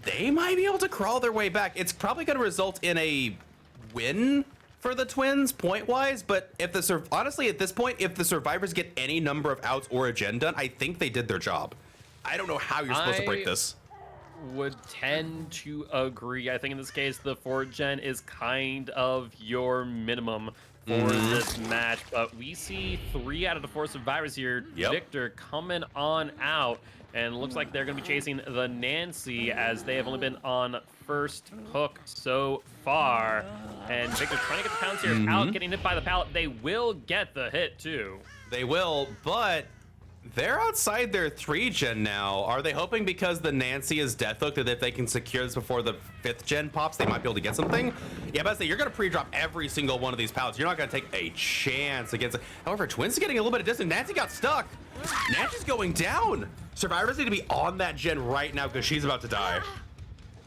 They might be able to crawl their way back. It's probably going to result in a win for the Twins point-wise, but if the honestly, at this point, if the survivors get any number of outs or a gen done, I think they did their job. I don't know how you're supposed to break this. Would tend to agree. I think in this case, the 4th gen is kind of your minimum for this match, but we see 3 out of the 4 survivors here. Victor coming on out, and looks like they're going to be chasing the Nancy as they have only been on first hook so far. And Victor trying to get the pounce here out, getting hit by the pallet. They will get the hit too. They will, but they're outside their 3 gen now. Are they hoping because the Nancy is death hooked that if they can secure this before the 5th gen pops, they might be able to get something? Yeah, but I say you're gonna pre-drop every single one of these pallets. You're not gonna take a chance against it. However, Twins is getting a little bit of distance. Nancy got stuck. Nancy's going down. Survivors need to be on that gen right now because she's about to die.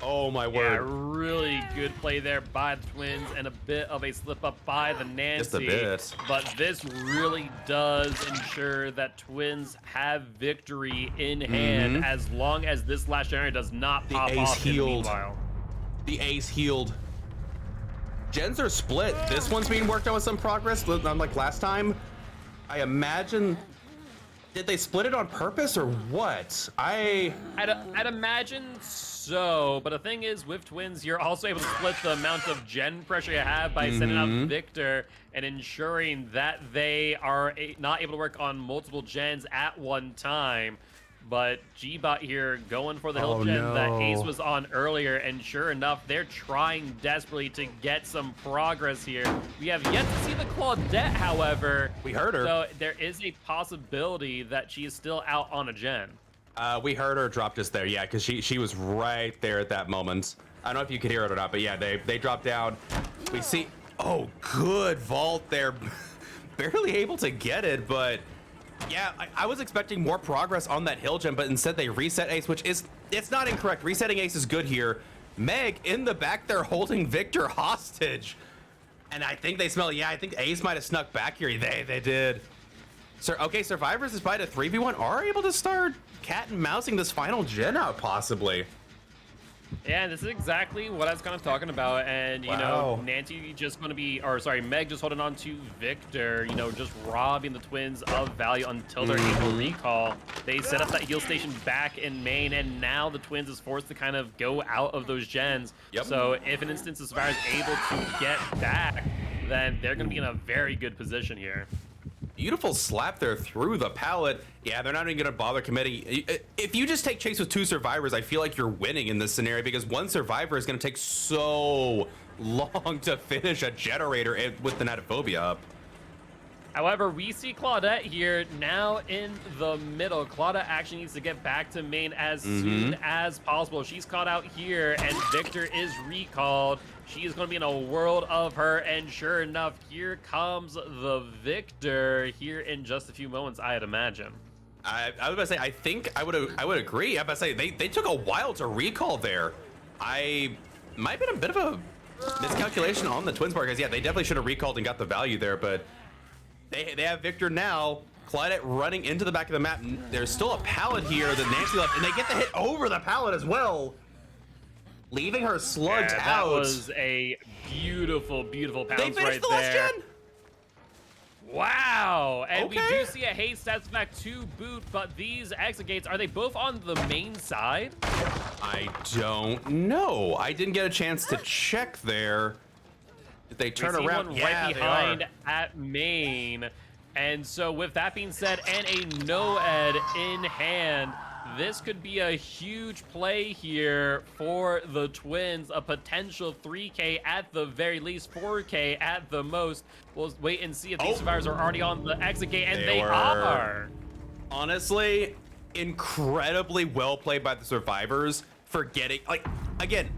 Oh my word. Yeah, really good play there by the Twins and a bit of a slip up by the Nancy. Just a bit. But this really does ensure that Twins have victory in hand as long as this last generator does not pop off in the meanwhile. The Ace healed. Gens are split. This one's being worked on with some progress, unlike last time. I imagine. Did they split it on purpose or what? I'd imagine so, but the thing is, with Twins, you're also able to split the amount of gen pressure you have by sending out Victor and ensuring that they are not able to work on multiple gens at one time. But G-Bot here going for the hill gen that Ace was on earlier, and sure enough, they're trying desperately to get some progress here. We have yet to see the Claudette, however. We heard her. So there is a possibility that she is still out on a gen. We heard her drop just there, yeah, because she was right there at that moment. I don't know if you could hear it or not, but yeah, they dropped down. We see, oh, good vault there. Barely able to get it, but yeah, I was expecting more progress on that hill gen, but instead they reset Ace, which is, it's not incorrect. Resetting Ace is good here. Meg in the back there holding Victor hostage. And I think they smell, yeah, I think Ace might have snuck back here. They did. Sir, okay, survivors, despite a 3v1, are able to start cat and mousing this final gen out, possibly. Yeah, this is exactly what I was kind of talking about, and, you know, Nancy just going to be, or sorry, Meg just holding on to Victor, you know, just robbing the Twins of value until they're able to recall. They set up that heal station back in main, and now the Twins is forced to kind of go out of those gens. So if an instance the Survivor is able to get back, then they're going to be in a very good position here. Beautiful slap there through the pallet. Yeah, they're not even going to bother committing. If you just take chase with 2 survivors, I feel like you're winning in this scenario because 1 survivor is going to take so long to finish a generator with the Natophobia up. However, we see Claudette here now in the middle. Claudette actually needs to get back to main as soon as possible. She's caught out here, and Victor is recalled. She is going to be in a world of her, and sure enough, here comes the Victor here in just a few moments, I'd imagine. I was about to say, I think I would agree. I was about to say they took a while to recall there. I might have been a bit of a miscalculation on the Twins part, because yeah, they definitely should have recalled and got the value there, but they have Victor now. Claudette running into the back of the map. There's still a pallet here that Nancy left, and they get the hit over the pallet as well, leaving her slugged out. That was a beautiful, beautiful pounce they finished right the last there. gen? Wow, and Okay. we do see a haste stats back to boot, but these exit gates, are they both on the main side? I don't know. I didn't get a chance to check there. Did they turn We see around? one Yeah, right they behind are. at main. And so with that being said, and a no-ed in hand, this could be a huge play here for the Twins, a potential 3K at the very least, 4K at the most. We'll wait and see if these survivors are already on the exit gate, and they are. Honestly, incredibly well played by the survivors for getting, like, again,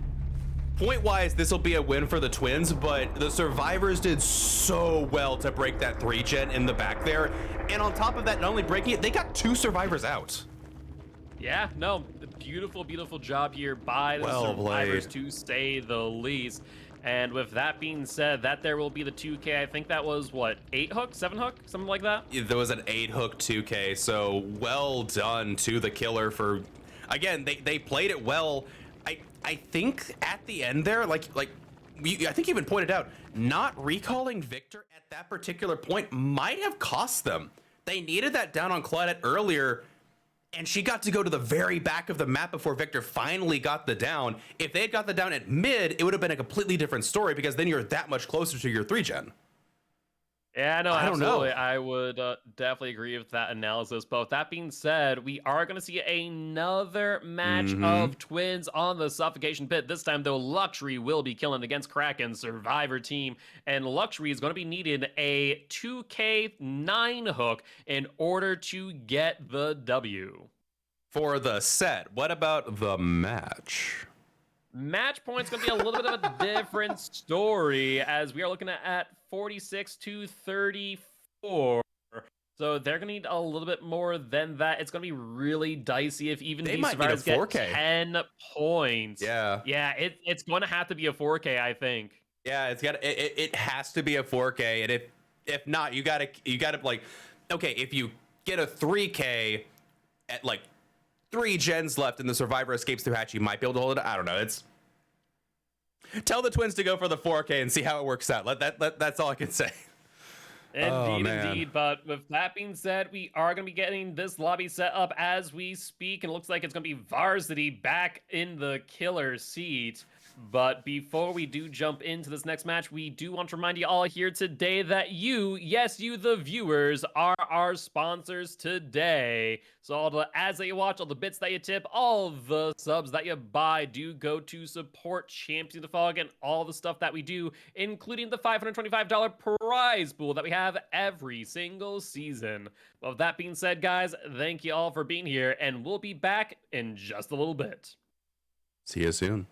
point-wise, this will be a win for the Twins, but the survivors did so well to break that 3-gen in the back there. And on top of that, not only breaking it, they got 2 survivors out. Yeah, no, beautiful, beautiful job here by the Well survivors, played. to say the least. And with that being said, that there will be the 2K. I think that was, what, 8 hook, 7 hook, something like that? There was an 8-hook 2K, so well done to the killer for, again, they played it well. I think at the end there, I think you even pointed out, not recalling Victor at that particular point might have cost them. They needed that down on Claudette earlier, and she got to go to the very back of the map before Victor finally got the down. If they had got the down at mid, it would have been a completely different story, because then you're that much closer to your 3-gen. Yeah, no, I don't know. absolutely. I would definitely agree with that analysis. But with that being said, we are going to see another match of Twins on the Suffocation Pit. This time, though, Luxury will be killing against Kraken's Survivor team. And Luxury is going to be needing a 2K9 hook in order to get the W. For the set, what about the match? Match point's going to be a little bit of a different story, as we are looking at 46 to 34. So they're going to need a little bit more than that. It's going to be really dicey if even these survivors get 10 points. Yeah. Yeah, it's going to have to be a 4K, I think. Yeah, it has to be a 4K, and if not, you gotta like, okay, if you get a 3K at like 3 gens left and the survivor escapes through hatch, you might be able to hold it. I don't know. Tell the Twins to go for the 4K and see how it works out. That's all I can say. Indeed, indeed. But with that being said, we are going to be getting this lobby set up as we speak, and it looks like it's going to be Varsity back in the killer seat. But before we do jump into this next match, we do want to remind you all here today that you, yes, you, the viewers, are our sponsors today. So all the ads that you watch, all the bits that you tip, all the subs that you buy do go to support Champions of the Fog and all the stuff that we do, including the $525 prize pool that we have every single season. Well, with that being said, guys, thank you all for being here, and we'll be back in just a little bit. See you soon.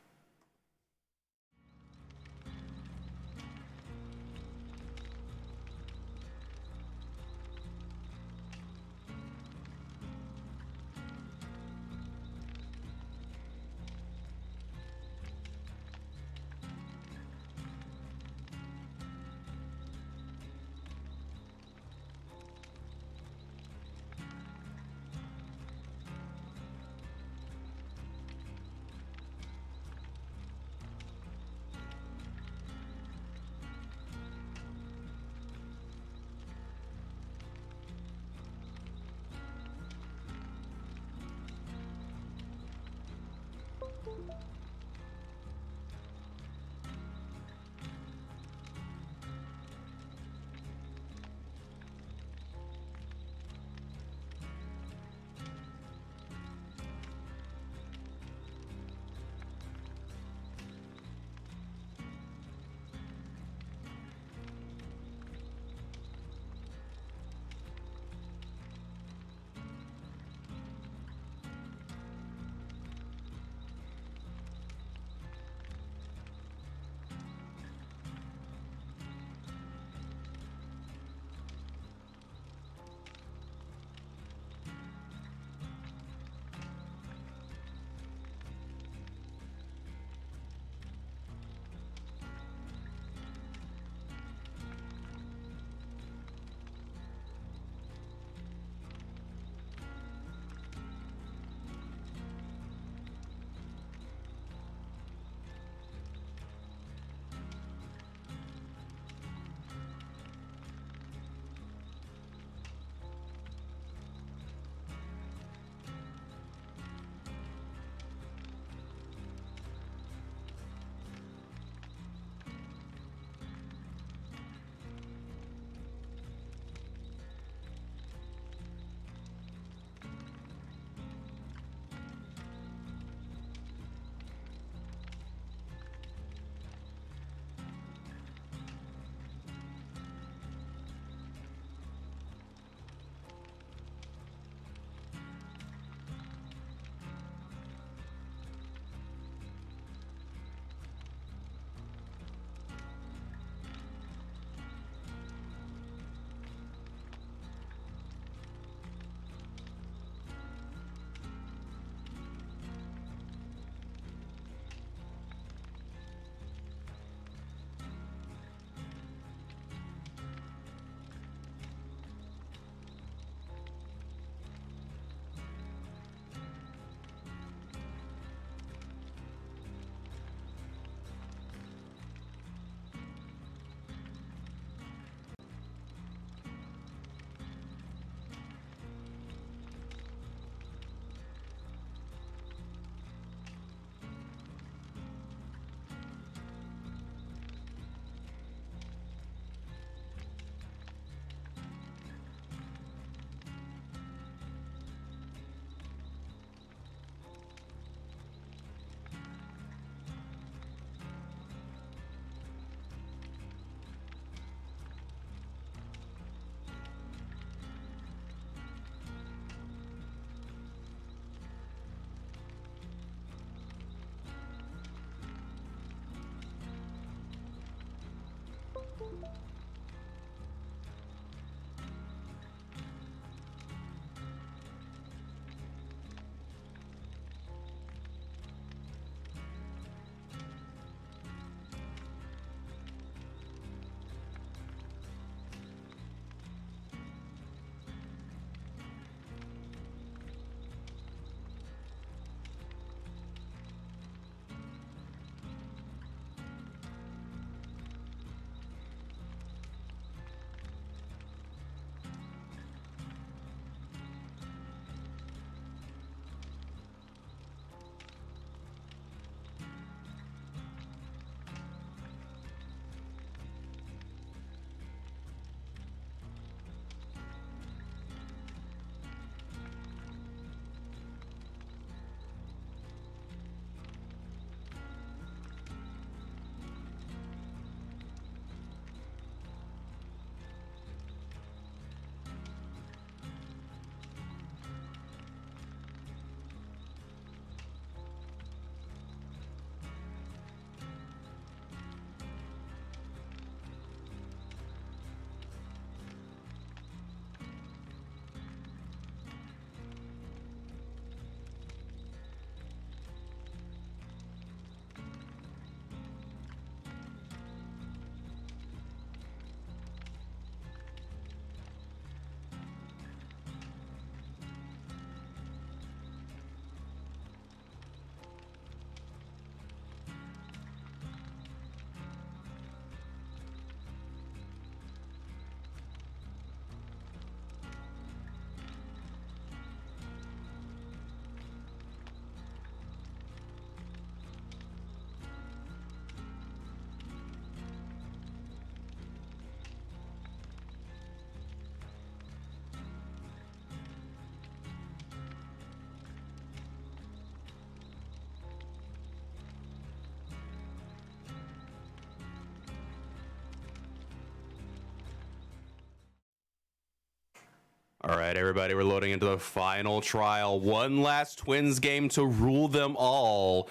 All right, everybody, we're loading into the final trial. One last Twins game to rule them all.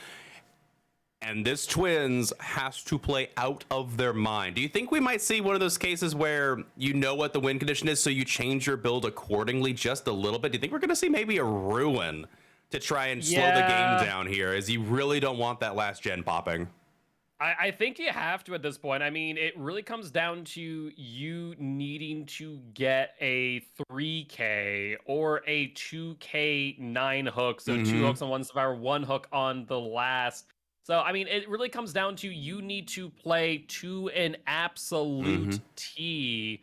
And this Twins has to play out of their mind. Do you think we might see one of those cases where you know what the win condition is, so you change your build accordingly just a little bit? Do you think we're going to see maybe a ruin to try and slow the game down here, as you really don't want that last gen popping? I think you have to at this point. I mean, it really comes down to you needing to get a 3K or a 2K 9 hook. So 2 hooks on one survivor, 1 hook on the last. So, I mean, it really comes down to you need to play to an absolute T.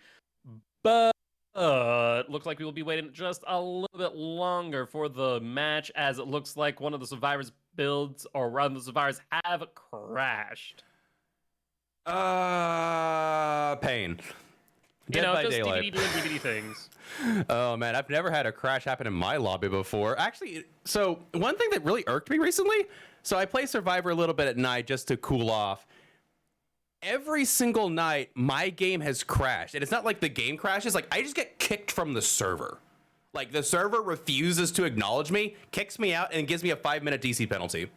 But looks like we will be waiting just a little bit longer for the match, as it looks like one of the survivors' builds, or rather the survivors, have crashed. Pain. You know, just Daylight. DVD doing DVD things. Oh man, I've never had a crash happen in my lobby before. Actually, so one thing that really irked me recently, so I play Survivor a little bit at night just to cool off. Every single night, my game has crashed. And it's not like the game crashes, like I just get kicked from the server. Like the server refuses to acknowledge me, kicks me out, and gives me a 5-minute DC penalty.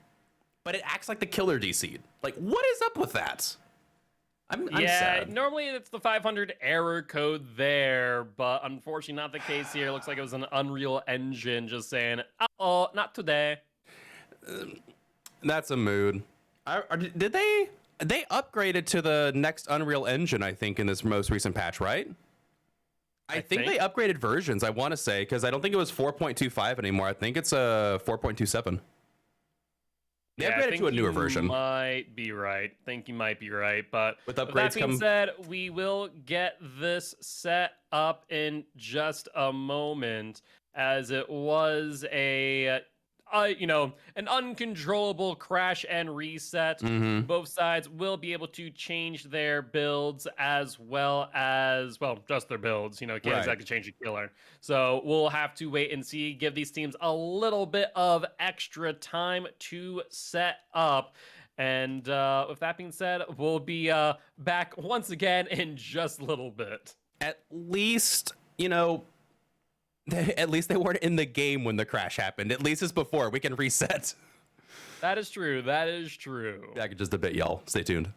But it acts like the killer DC'd. Like, what is up with that? I'm sad. Normally it's the 500 error code there, but unfortunately not the case here. Looks like it was an Unreal Engine just saying, uh-oh, not today. That's a mood. Did they upgraded to the next Unreal Engine, I think, in this most recent patch, right? I think they upgraded versions, I want to say, because I don't think it was 4.25 anymore. I think it's a 4.27. They upgraded to a newer version. Might be right. Think you might be right, but with upgrades, that being said, we will get this set up in just a moment, as it was a an uncontrollable crash and reset. Both sides will be able to change their builds as well as, well, just their builds. You know, can't exactly change a killer. So we'll have to wait and see, give these teams a little bit of extra time to set up. And with that being said, we'll be back once again in just a little bit. At least, at least they weren't in the game when the crash happened. At least it's before. We can reset. That is true. That is true. Back in just a bit, y'all. Stay tuned.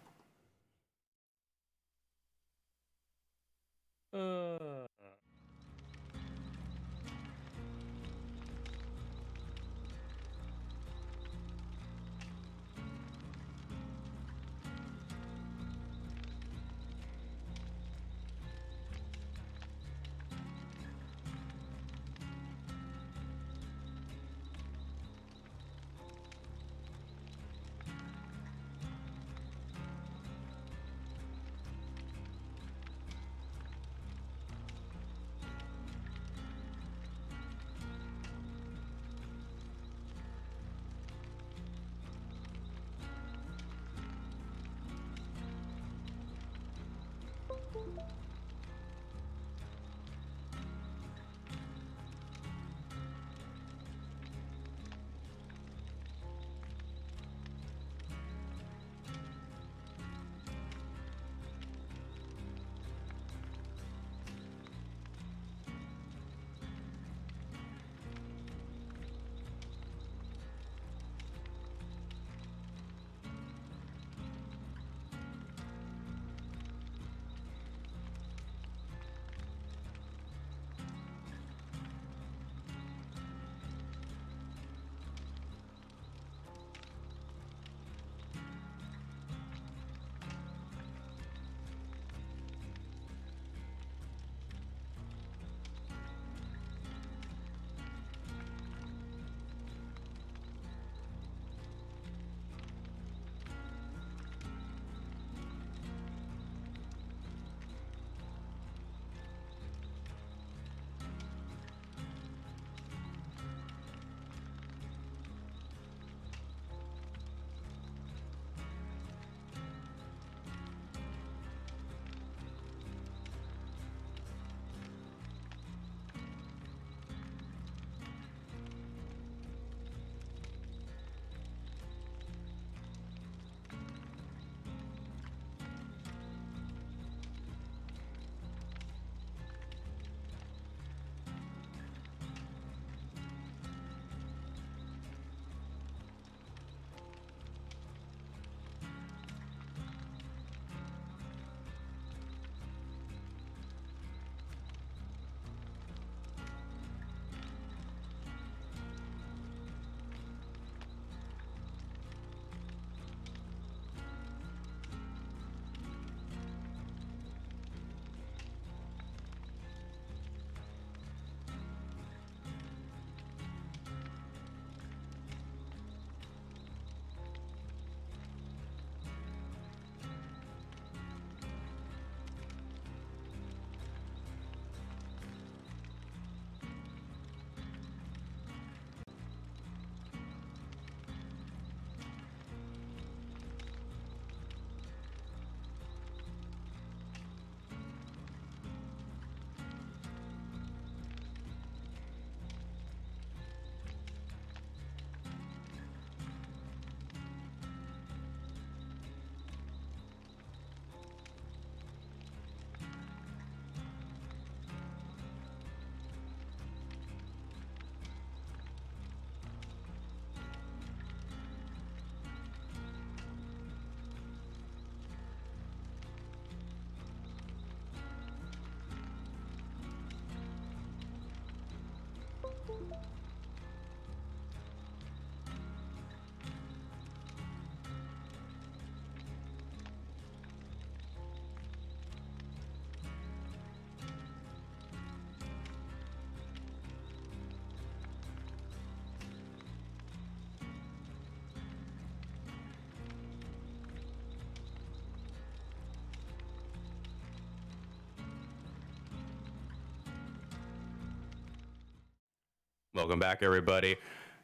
Welcome back, everybody.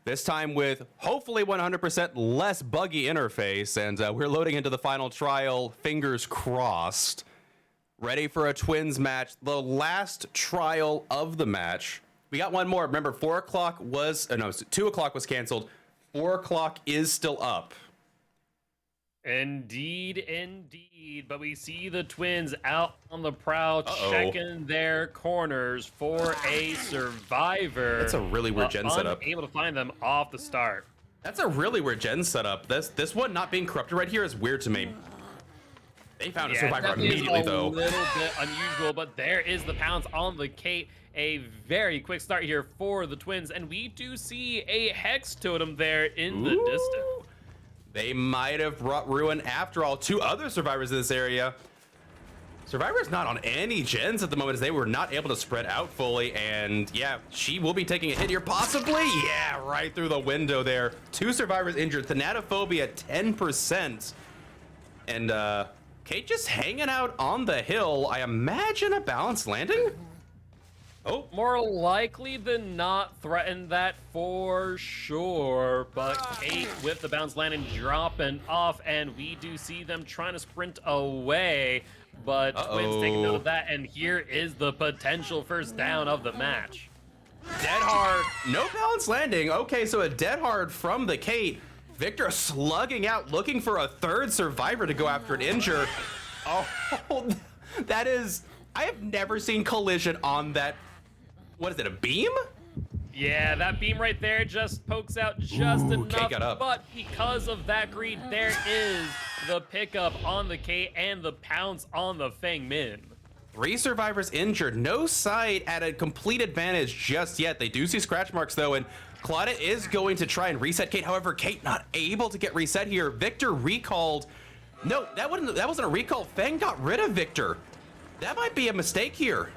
This time with hopefully 100% less buggy interface, and we're loading into the final trial, fingers crossed. Ready for a twins match, the last trial of the match. We got one more. Remember, 4 o'clock was, no, 2 o'clock was canceled. 4 o'clock is still up. Indeed, indeed. But we see the twins out on the prowl, checking their corners for a survivor. That's a really weird gen setup. Unable to find them off the start. That's a really weird gen setup. This one not being corrupted right here is weird to me. They found a Yeah, survivor definitely immediately, a though. little bit unusual, but there is the pounce on the Kate. A very quick start here for the Twins, and we do see a Hex Totem there in the distance. They might have brought Ruin after all. 2 other survivors in this area. Survivor's not on any gens at the moment as they were not able to spread out fully, and yeah, she will be taking a hit here, possibly. Yeah, right through the window there. 2 survivors injured. Thanatophobia 10%. And Kate just hanging out on the hill. I imagine a balanced landing? Oh, More likely than not, threaten that for sure. But Kate with the bounce landing dropping off, and we do see them trying to sprint away. But Twins take note of that, and here is the potential first down of the match. dead hard. No balanced landing. Okay, so a dead hard from the Kate. Victor slugging out, looking for a 3rd survivor to go after an injure. Oh, that is... I have never seen collision on that... What is it, a beam? Yeah, that beam right there just pokes out just enough, Kate got up. but because of that greed, there is the pickup on the Kate and the pounce on the Feng Min. 3 survivors injured. No sight at a complete advantage just yet. They do see scratch marks, though, and Claudia is going to try and reset Kate. However, Kate not able to get reset here. Victor recalled. No, that wasn't a recall. Feng got rid of Victor. That might be a mistake here.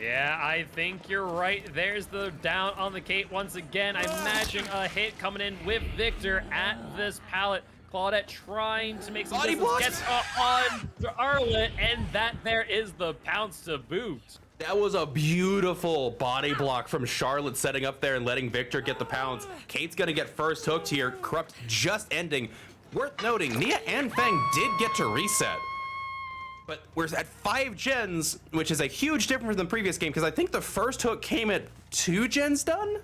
Yeah, I think you're right. There's the down on the Kate once again. I imagine a hit coming in with Victor at this pallet. Claudette trying to make some Body distance, blocks. gets on Arlet, and that there is the pounce to boot. That was a beautiful body block from Charlotte setting up there and letting Victor get the pounce. Kate's gonna get first hooked here. Corrupt just ending. Worth noting, Nia and Feng did get to reset. But we're at 5 gens, which is a huge difference than the previous game, because I think the first hook came at 2 gens done?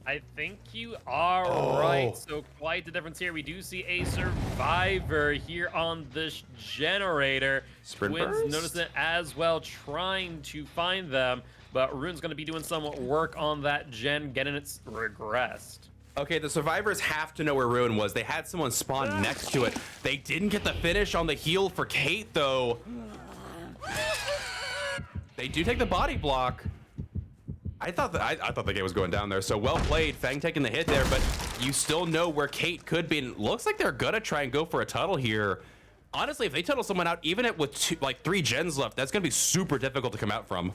I think you are right. So quite the difference here. We do see a survivor here on this generator. Sprint Twins burst? notice it as well, trying to find them. But Rune's going to be doing some work on that gen, getting it regressed. Okay, the survivors have to know where Ruin was. They had someone spawn next to it. They didn't get the finish on the heal for Kate, though. They do take the body block. I thought the game was going down there, so well played. Feng taking the hit there, but you still know where Kate could be. And it looks like they're gonna try and go for a tunnel here. Honestly, if they tunnel someone out, even with 3 gens left, that's gonna be super difficult to come out from.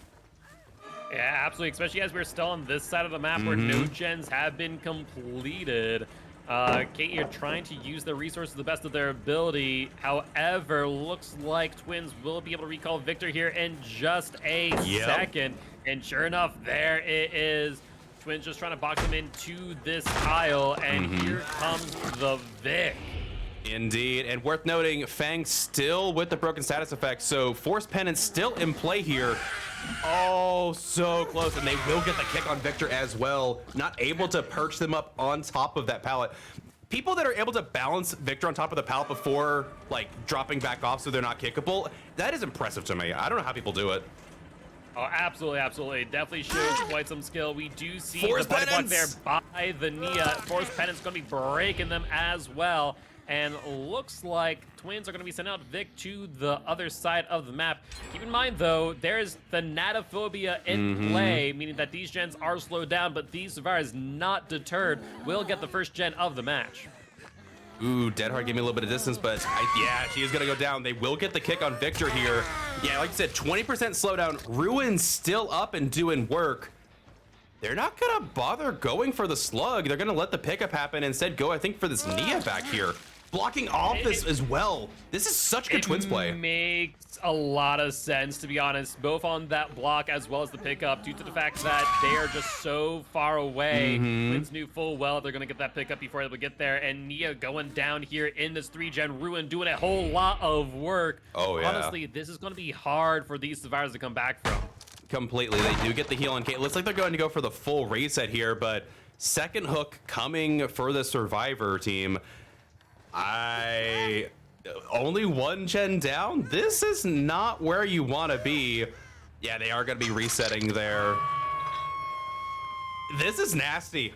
Yeah, absolutely, especially as we're still on this side of the map where no gens have been completed. Kate, you're trying to use the resources to the best of their ability. However, looks like Twins will be able to recall Victor here in just a second. And sure enough, there it is. Twins just trying to box him into this tile, and here comes the Vic. Indeed, and worth noting, Fang still with the broken status effect, so Force Penance still in play here. Oh, so close, and they will get the kick on Victor as well. Not able to perch them up on top of that pallet. People that are able to balance Victor on top of the pallet before, like, dropping back off so they're not kickable, that is impressive to me. I don't know how people do it. Oh, absolutely, absolutely. Definitely shows quite some skill. We do see Force the body block there Penance! by the Nia. Force Penance going to be breaking them as well. And looks like Twins are going to be sending out Vic to the other side of the map. Keep in mind, though, there's the Natophobia in play, meaning that these gens are slowed down, but these survivors not deterred will get the first gen of the match. Ooh, Deadheart gave me a little bit of distance, but yeah, she is going to go down. They will get the kick on Victor here. Yeah, like I said, 20% slowdown. Ruin's still up and doing work. They're not going to bother going for the slug. They're going to let the pickup happen and instead go, I think, for this Nia back here. Blocking off this as well. This is such good Twins play. It makes a lot of sense, to be honest, both on that block as well as the pickup, due to the fact that they are just so far away. Twins knew full well they're going to get that pickup before they would get there, and Nia going down here in this 3-gen Ruin, doing a whole lot of work. Oh, yeah. Honestly, this is going to be hard for these survivors to come back from. Completely. They do get the heal on Kate. Looks like they're going to go for the full reset here, but second hook coming for the survivor team. Only 1 gen down? This is not where you want to be. Yeah, they are going to be resetting there. This is nasty.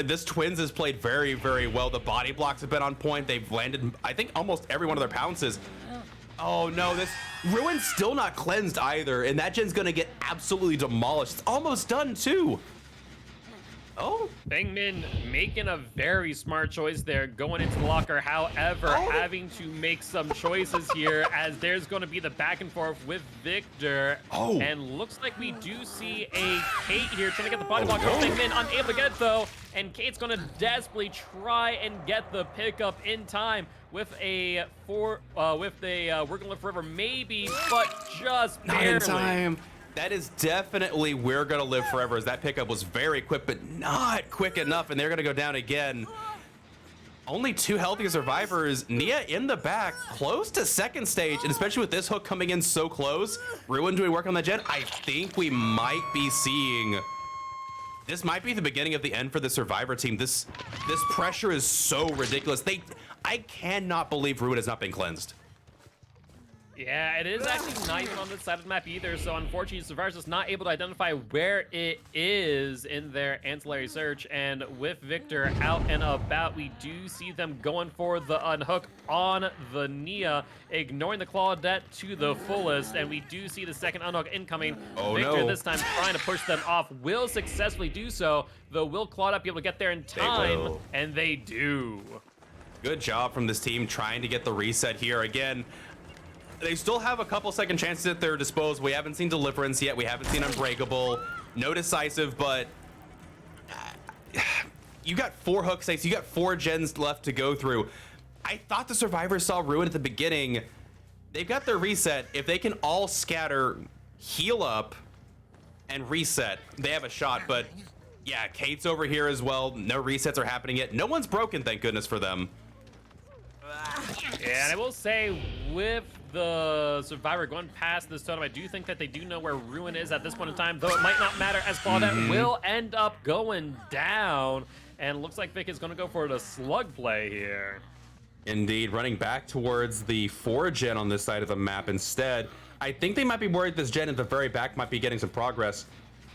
This Twins has played very, very well. The body blocks have been on point. They've landed, I think, almost every one of their pounces. Oh no, this Ruin's still not cleansed either, and that gen's gonna get absolutely demolished. It's almost done too. Oh, Bangmin making a very smart choice there, going into the locker. However, having to make some choices here as there's going to be the back and forth with Victor. And looks like we do see a Kate here trying to get the body block. Bangmin unable to get it though, and Kate's going to desperately try and get the pickup in time with a We're Gonna Live Forever maybe, but just barely. Not in time. That is definitely We're Gonna Live Forever, as that pickup was very quick, but not quick enough, and they're gonna go down again. Only 2 healthy survivors. Nia in the back, close to second stage, and especially with this hook coming in so close, Ruin doing work on the gen, I think we might be seeing, this might be the beginning of the end for the survivor team. This pressure is so ridiculous. I cannot believe Ruin has not been cleansed. Yeah, it is actually not even on this side of the map either, so unfortunately Survivor's just not able to identify where it is in their ancillary search, and with Victor out and about, we do see them going for the unhook on the Nia, ignoring the Claudette to the fullest, and we do see the second unhook incoming. Victor this time trying to push them off, will successfully do so, though will Claudette be able to get there in time, and they do. Good job from this team trying to get the reset here. Again, they still have a couple second chances at their disposal. We haven't seen Deliverance yet. We haven't seen Unbreakable. No Decisive, but you got 4 hook stakes. You got 4 gens left to go through. I thought the survivors saw Ruin at the beginning. They've got their reset. If they can all scatter, heal up, and reset, they have a shot. But yeah, Kate's over here as well. No resets are happening yet. No one's broken, thank goodness for them. Yeah, and I will say, with the survivor going past this totem, I do think that they do know where Ruin is at this point in time, though it might not matter, as Claudette will end up going down, and looks like Vic is going to go for the slug play here. Indeed, running back towards the 4 gen on this side of the map instead. I think they might be worried this gen at the very back might be getting some progress.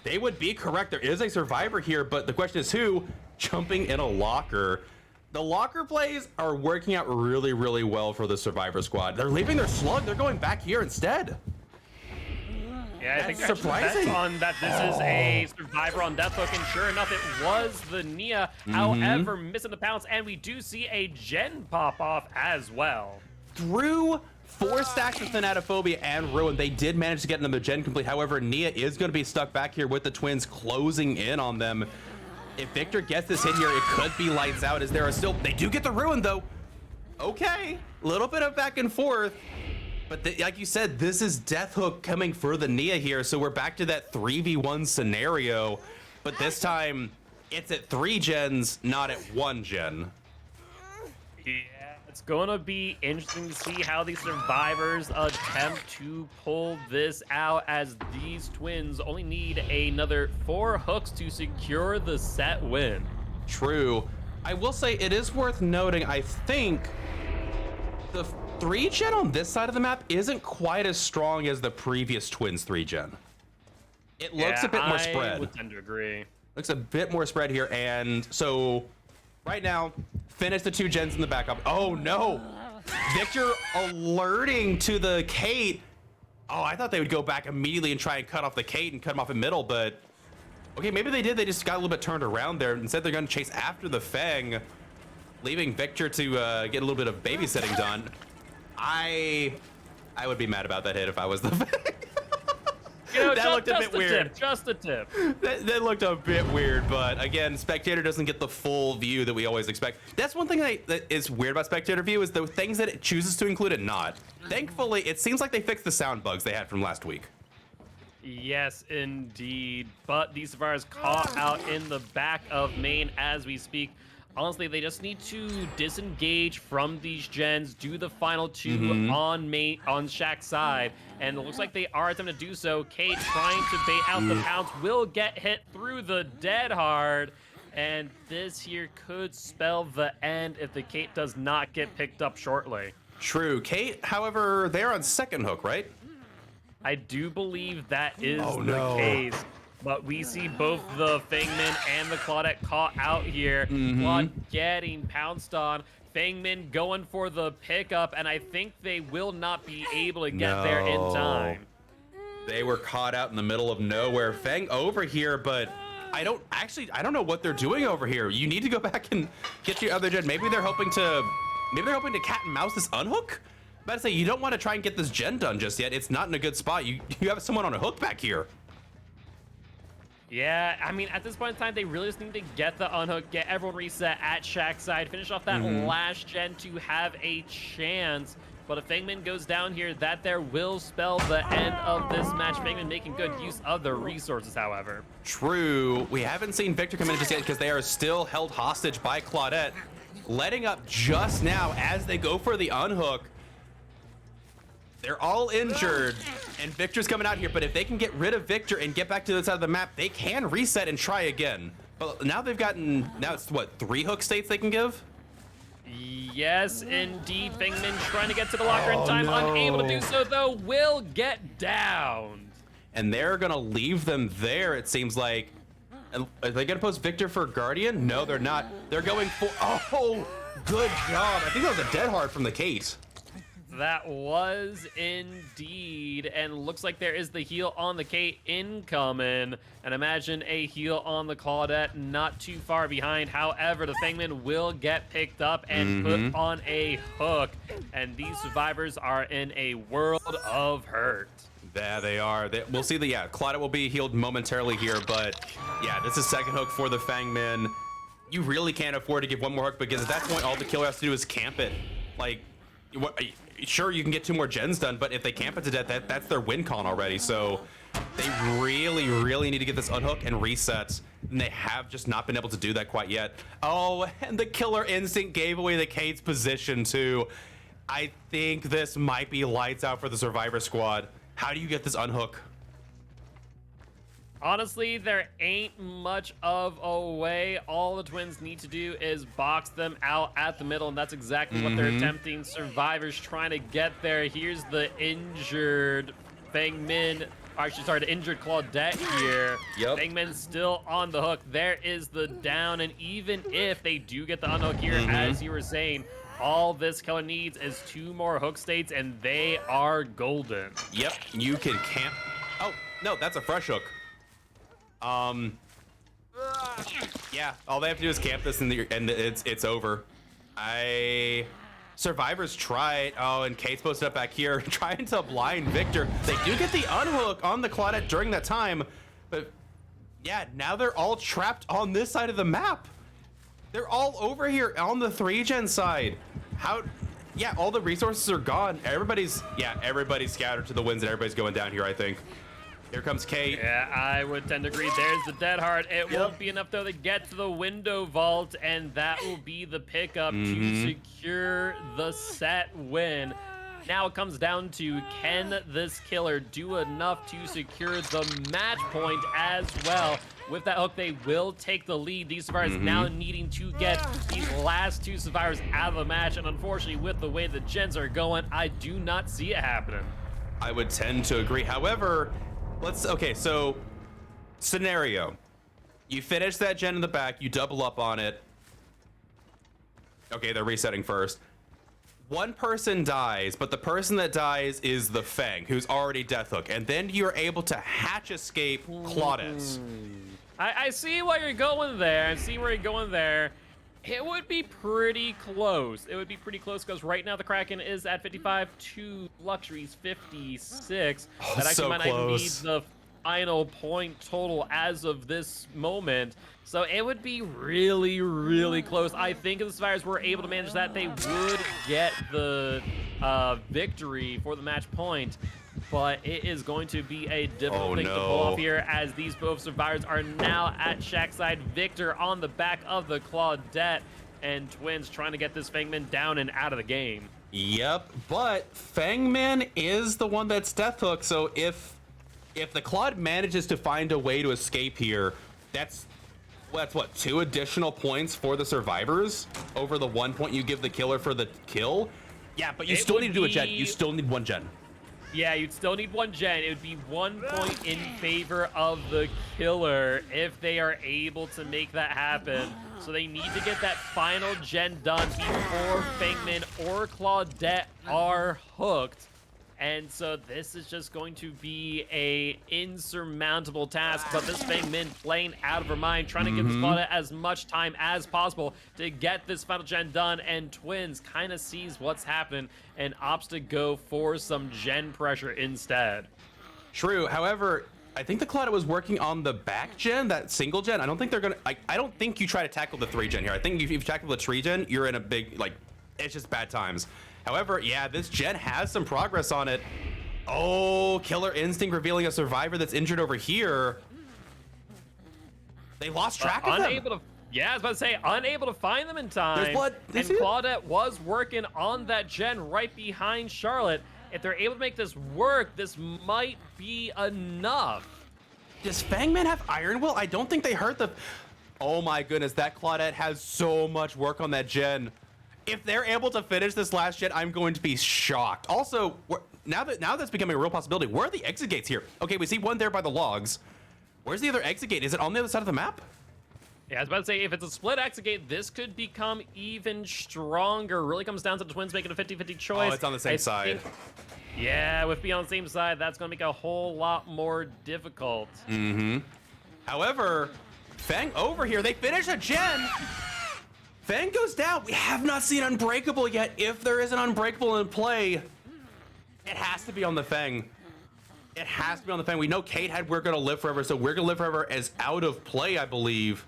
They would be correct. There is a survivor here, but the question is who? Jumping in a locker. The locker plays are working out really, really well for the survivor squad. They're leaving their slug. They're going back here instead. Yeah, I think that's surprising on that this is a survivor on death hook, and sure enough, it was the Nia. However, missing the pounce, and we do see a gen pop off as well. Through 4 stacks with Thanatophobia and Ruin, they did manage to get another gen complete. However, Nia is going to be stuck back here with the Twins closing in on them. If Victor gets this hit here, it could be lights out, as there are still, they do get the Ruin though. Okay, a little bit of back and forth, but like you said, this is death hook coming for the Nia here, so we're back to that 3v1 scenario, but this time it's at 3 gens, not at 1 gen. Yeah, it's gonna be interesting to see how these survivors attempt to pull this out, as these Twins only need another 4 hooks to secure the set win. True. I will say it is worth noting, I think the 3 gen on this side of the map isn't quite as strong as the previous Twins 3 gen. It looks a bit more spread. I would tend to agree. Looks a bit more spread here, and so right now, finish the 2 gens in the backup. Oh no! Victor alerting to the Kate. Oh, I thought they would go back immediately and try and cut off the Kate and cut him off in middle, but okay, maybe they did. They just got a little bit turned around there. Instead, they're going to chase after the Fang, leaving Victor to get a little bit of babysitting done. I would be mad about that hit if I was the Fang. You know, that looked a bit weird. Just a tip. That looked a bit weird, but again, Spectator doesn't get the full view that we always expect. That's one thing that is weird about Spectator view, is the things that it chooses to include and not. Thankfully, it seems like they fixed the sound bugs they had from last week. Yes, indeed. But these survivors caught out in the back of main as we speak. Honestly, they just need to disengage from these gens, do the final 2 on Shaq's side, and it looks like they are attempting to do so. Kate trying to bait out the pounce, will get hit through the dead hard, and this here could spell the end if the Kate does not get picked up shortly. True. Kate, however, they're on second hook, right? I do believe that is the case. But we see both the Fangman and the Claudette caught out here. Claude getting pounced on. Fangman going for the pickup, and I think they will not be able to get there in time. They were caught out in the middle of nowhere. Fang over here, but I don't know what they're doing over here. You need to go back and get your other gen. Maybe they're hoping to cat and mouse this unhook. I'm about to say, you don't want to try and get this gen done just yet. It's not in a good spot. You have someone on a hook back here. Yeah, I mean, at this point in time, they really just need to get the unhook, get everyone reset at Shaq's side, finish off that last gen to have a chance. But if Fangman goes down here, that there will spell the end of this match. Fangman making good use of the resources, however. True. We haven't seen Victor come in just yet because they are still held hostage by Claudette. Letting up just now as they go for the unhook. They're all injured, and Victor's coming out here, but if they can get rid of Victor and get back to the side of the map, they can reset and try again. But now it's what, 3 hook states they can give? Yes, indeed. Fangman trying to get to the locker in time, unable to do so, though, will get down. And they're gonna leave them there, it seems like. Are they gonna post Victor for Guardian? No, they're not. They're going for, oh, good job. I think that was a dead hard from the Kate. That was indeed, and looks like there is the heal on the Kate incoming, and imagine a heal on the Claudette not too far behind. However, the Fangman will get picked up and put on a hook, and these survivors are in a world of hurt. There they are. We'll see Claudette will be healed momentarily here, but yeah, this is second hook for the Fangman. You really can't afford to give one more hook because at that point, all the killer has to do is camp it. Like, sure, you can get 2 more gens done, but if they camp it to death, that's their win con already. So they really, really need to get this unhook and reset, and they have just not been able to do that quite yet. Oh, and the killer instinct gave away the Kate's position too. I think this might be lights out for the Survivor Squad. How do you get this unhook? Honestly, there ain't much of a way. All the Twins need to do is box them out at the middle, and that's exactly what they're attempting. Survivors trying to get there. Here's the injured Fangman, the injured Claudette here. Yep. Fangman's still on the hook. There is the down, and even if they do get the unhook here, as you were saying, all this killer needs is 2 more hook states, and they are golden. Yep, you can camp. Oh, no, that's a fresh hook. Yeah, all they have to do is camp this and it's over. Survivors tried. Oh, and Kate's posted up back here trying to blind Victor. They do get the unhook on the Claudette during that time, but yeah, now they're all trapped on this side of the map. They're all over here on the 3-gen side. Yeah, all the resources are gone. Everybody's scattered to the winds and everybody's going down here, I think. Here comes Kate. Yeah, I would tend to agree. There's the dead heart. It won't be enough, though, to get to the window vault, and that will be the pickup to secure the set win. Now it comes down to, can this killer do enough to secure the match point as well? With that hook, they will take the lead. These survivors now needing to get these last 2 survivors out of the match, and unfortunately, with the way the gens are going, I do not see it happening. I would tend to agree. However, so scenario. You finish that gen in the back, you double up on it. Okay, they're resetting first. One person dies, but the person that dies is the Fang, who's already death hook, and then you're able to hatch escape Claudette. I see where you're going there. I see where you're going there. It would be pretty close. It would be pretty close because right now the Kraken is at 55 to Luxury's 56. Oh, that actually so might close. need the final point total as of this moment. So it would be really, really close. I think if the Survivors were able to manage that, they would get the victory for the match point. But it is going to be a difficult thing to pull off here, as these both Survivors are now at Shaq's side. Victor on the back of the Claudette, and Twins trying to get this Fangman down and out of the game. Yep, but Fangman is the one that's death hook, so if the Claude manages to find a way to escape here, that's what, 2 additional points for the Survivors over the 1 point you give the killer for the kill? Yeah, but you still need to do a gen. You still need 1 gen. Yeah, you'd still need one gen. It would be 1 point in favor of the killer if they are able to make that happen. So they need to get that final gen done before Fangman or Claudette are hooked. And so this is just going to be a insurmountable task, but this Fangman playing out of her mind, trying to give this Claudette as much time as possible to get this final gen done, and Twins kind of sees what's happening and opts to go for some gen pressure instead. True. However, I think the Claudette was working on the back gen, that single gen. I don't think they're gonna, I don't think you try to tackle the 3 gen here. I think if you tackle the 3 gen, you're in a big, like, it's just bad times. However, yeah, this gen has some progress on it. Oh, Killer Instinct revealing a survivor that's injured over here. They lost track of them. Yeah, I was about to say, unable to find them in time. There's blood. And Claudette was working on that gen right behind Charlotte. If they're able to make this work, this might be enough. Does Fangman have Iron Will? I don't think they heard the... Oh my goodness, that Claudette has so much work on that gen. If they're able to finish this last gen, I'm going to be shocked. Also, now that's becoming a real possibility, where are the exit gates here? Okay, we see one there by the logs. Where's the other exit gate? Is it on the other side of the map? Yeah, I was about to say, if it's a split exit gate, this could become even stronger. Really comes down to the Twins making a 50-50 choice. Oh, it's on the same side. Yeah, with being on the same side, that's going to make a whole lot more difficult. However, Fang over here, they finish a gen. Fang goes down. We have not seen Unbreakable yet. If there is an Unbreakable in play, it has to be on the Fang. It has to be on the Fang. We know Kate had We're Gonna Live Forever, so We're Gonna Live Forever is out of play, I believe.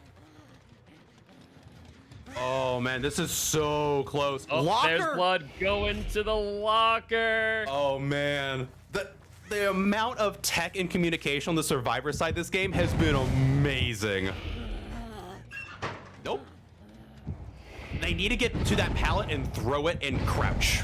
Oh man, this is so close. Oh, Locker! There's blood going to the locker. Oh man. The amount of tech and communication on the Survivor side this game has been amazing. Nope. They need to get to that pallet and throw it and crouch.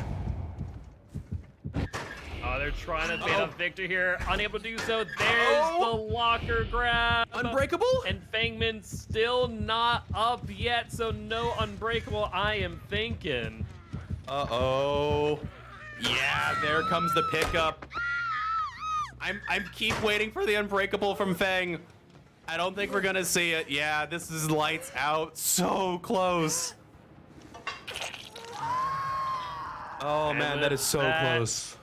Oh, they're trying to bait up Victor here. Unable to do so. There's the locker grab. Unbreakable? And Fangman's still not up yet, so no Unbreakable, I am thinking. Uh-oh. Yeah, there comes the pickup. I'm keep waiting for the Unbreakable from Fang. I don't think we're gonna see it. Yeah, this is lights out. So close. Oh man, that is so close.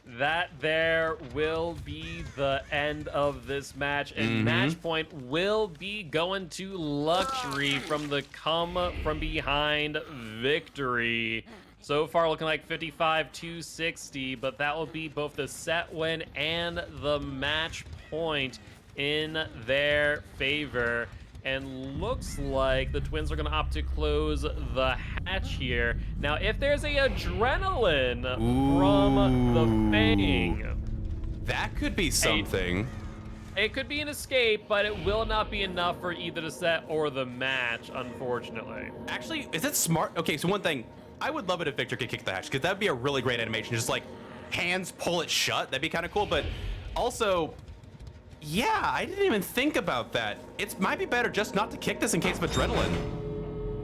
That there will be the end of this match, and match point will be going to Luxury from the come from behind victory. So far looking like 55-60, but that will be both the set win and the match point in their favor. And looks like the Twins are going to opt to close the hatch here. Now, if there's a adrenaline from the Fang, that could be something. It could be an escape, but it will not be enough for either the set or the match, unfortunately. Actually, is it smart? Okay, so one thing, I would love it if Victor could kick the hatch, because that'd be a really great animation. Just like hands pull it shut. That'd be kind of cool. But also, yeah, I didn't even think about that. It might be better just not to kick this in case of adrenaline.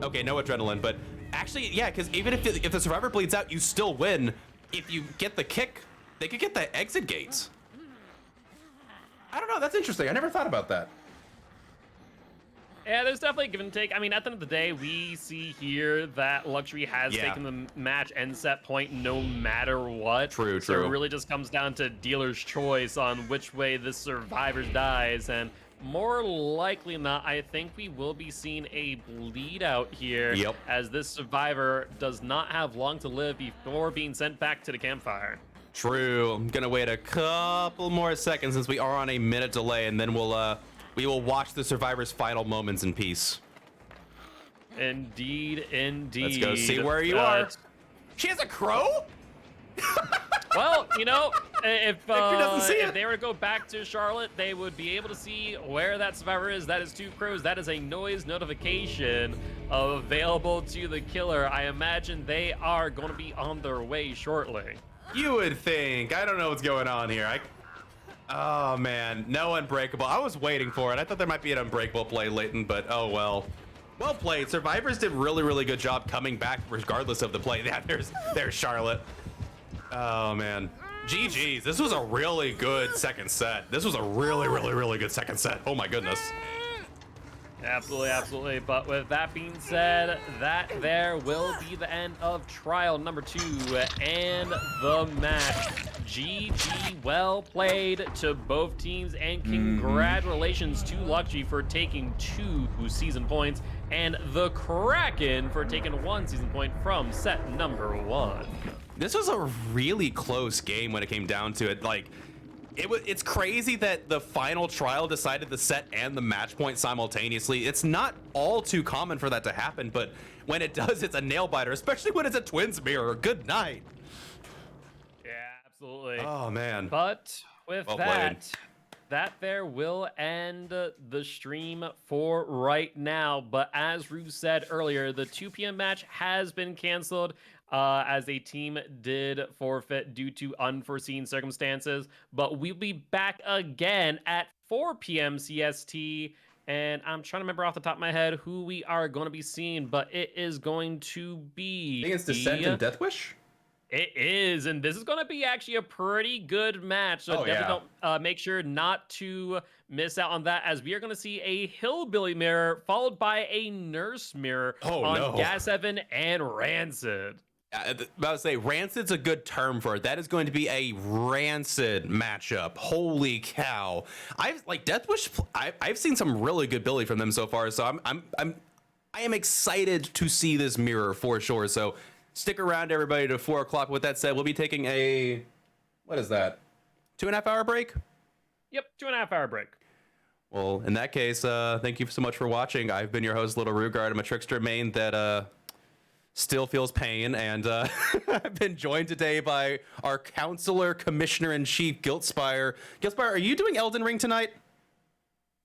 Okay, no adrenaline, but actually, yeah, because even if the survivor bleeds out, you still win. If you get the kick, they could get the exit gates. I don't know, that's interesting. I never thought about that. Yeah, there's definitely a give and take. I mean, at the end of the day, we see here that Luxury has taken the match end set point no matter what. True. So it really just comes down to dealer's choice on which way this Survivor dies. And more likely than not, I think we will be seeing a bleed out here as this Survivor does not have long to live before being sent back to the campfire. True. I'm gonna wait a couple more seconds since we are on a minute delay, and then we will watch the Survivor's final moments in peace. Indeed. Let's go see where you are. She has a crow? Well, you know, if if they were to go back to Charlotte, they would be able to see where that Survivor is. That is 2 crows. That is a noise notification available to the killer. I imagine they are going to be on their way shortly. You would think. I don't know what's going on here. Oh man, no Unbreakable. I was waiting for it. I thought there might be an Unbreakable play, Leighton, but oh well. Well played. Survivors did really good job coming back regardless of the play. Yeah, there's Charlotte. Oh man. GG's. This was a really good second set. This was a really, really, really good second set. Oh my goodness. Absolutely, absolutely. But with that being said, that there will be the end of trial number 2 and the match. GG, well played to both teams, and congratulations to Luxury for taking 2 season points, and the Kraken for taking 1 season point from set number 1. This was a really close game when it came down to it. Like, it's crazy that the final trial decided the set and the match point simultaneously. It's not all too common for that to happen, but when it does, it's a nail biter, especially when it's a twins mirror. Good night. Yeah, absolutely. Oh man. But with Well that, played. that there will end the stream for right now. But as Rue said earlier, the 2 p.m. match has been canceled as a team did forfeit due to unforeseen circumstances. But we'll be back again at 4 p.m. CST. And I'm trying to remember off the top of my head who we are going to be seeing, but it is going to be... I think it's Descent and Death Wish? It is, and this is going to be actually a pretty good match, so definitely don't make sure not to miss out on that, as we are going to see a Hillbilly mirror followed by a Nurse mirror on Gas Evan and Rancid. I was about to say, Rancid's a good term for it. That is going to be a rancid matchup. Holy cow! Death Wish. I've seen some really good Billy from them so far, so I am excited to see this mirror for sure. So stick around, everybody, to 4 o'clock. With that said, we'll be taking a, what is that, 2.5 hour break? Yep, 2.5 hour break. Well, in that case, thank you so much for watching. I've been your host, littlerugaard. I'm a trickster main that still feels pain, and I've been joined today by our counselor, commissioner-in-chief, Giltspire. Giltspire, are you doing Elden Ring tonight?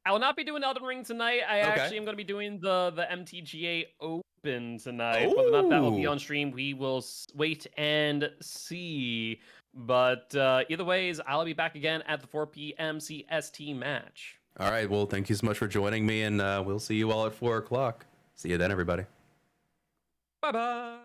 I will not be doing Elden Ring tonight. I actually am going to be doing the MTGA Open tonight. Whether or not that will be on stream, we will wait and see. But either ways, I'll be back again at the 4 p.m. CST match. All right, well, thank you so much for joining me, and we'll see you all at 4 o'clock. See you then, everybody. Bye-bye.